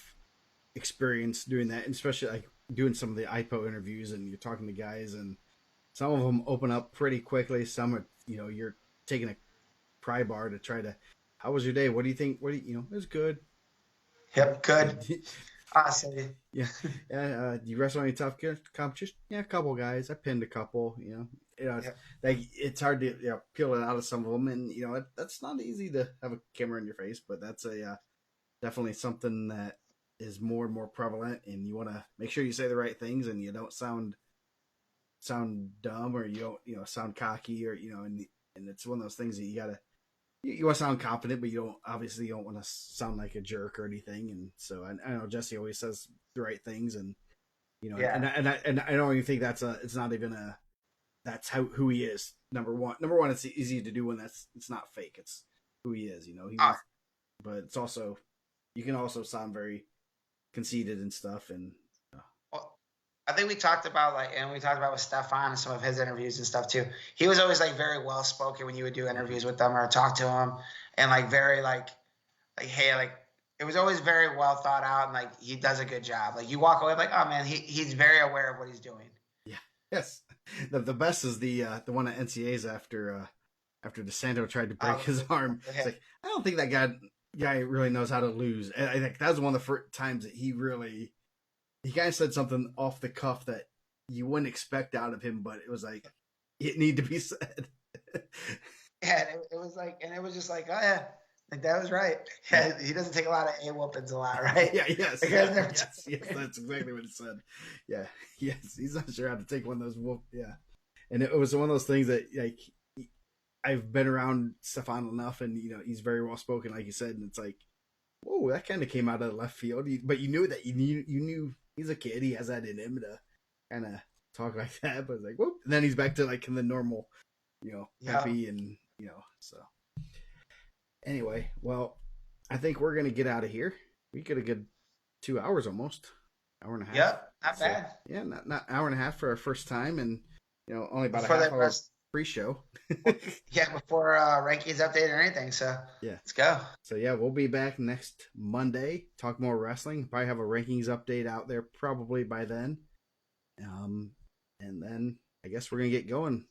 A: experience doing that, and especially like doing some of the IPO interviews, and you're talking to guys, and some of them open up pretty quickly. Some are, you're taking a pry bar to try to, how was your day? What do you think? It was good.
B: Yep, good. Awesome.
A: Yeah. You wrestle any tough competition? Yeah, a couple guys. I pinned a couple.
B: Yep.
A: Like it's hard to peel it out of some of them, and that's not easy to have a camera in your face, but that's a definitely something that is more and more prevalent, and you want to make sure you say the right things, and you don't sound dumb, or you don't sound cocky, or and it's one of those things that you want to sound confident, but you don't want to sound like a jerk or anything. And so I know Jesse always says the right things, and
B: Yeah.
A: and I don't even think that's who he is. Number one, it's easy to do when it's not fake. It's who he is. But it's also, you can also sound very conceited and stuff. And
B: Well, I think we talked about with Stefan and some of his interviews and stuff too. He was always like very well spoken when you would do interviews with them or talk to him, and like very like hey, like it was always very well thought out, and like he does a good job. Like you walk away like, oh man, he's very aware of what he's doing.
A: yeah, yes. The best is the one at NCA's after DeSanto tried to break his arm. It's like, I don't think that guy really knows how to lose. And I think that was one of the first times that he kind of said something off the cuff that you wouldn't expect out of him, but it was like, it needed to be said.
B: Yeah, it was like, and it was just like, oh yeah, like that was right. Yeah, he doesn't take a lot of whoopings a lot, right?
A: Yeah, yes,
B: Like,
A: yes, that's exactly what he said. Yeah, yes, he's not sure how to take one of those yeah. And it was one of those things that, like, I've been around Stefan enough, and he's very well spoken, like you said, and it's like, whoa, that kind of came out of left field. But you knew that you knew he's a kid, he has that in him to kind of talk like that. But it's like, whoop, and then he's back to like in the normal, happy, and so. Anyway, well, I think we're gonna get out of here. We get a good 2 hours almost, hour and a half.
B: Yep, not bad.
A: Yeah, not hour and a half for our first time, and only about a half hour pre-show.
B: Yeah, before rankings update or anything. So
A: yeah,
B: let's go.
A: So yeah, we'll be back next Monday. Talk more wrestling. Probably have a rankings update out there probably by then. And then I guess we're gonna get going.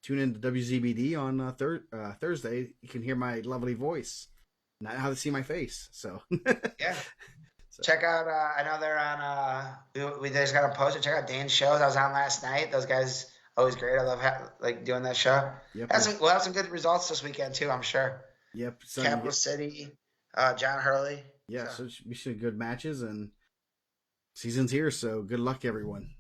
A: Tune in to WZBD on Thursday. You can hear my lovely voice, not how to see my face. So
B: yeah. So. Check out. I know they're on. We just got a poster. Check out Dane's shows. I was on last night. Those guys always great. I love doing that show.
A: Yep.
B: We'll have some good results this weekend too, I'm sure.
A: Yep.
B: Capital City. John Hurley.
A: Yeah,
B: So
A: so it should be some good matches, and season's here, so good luck, everyone.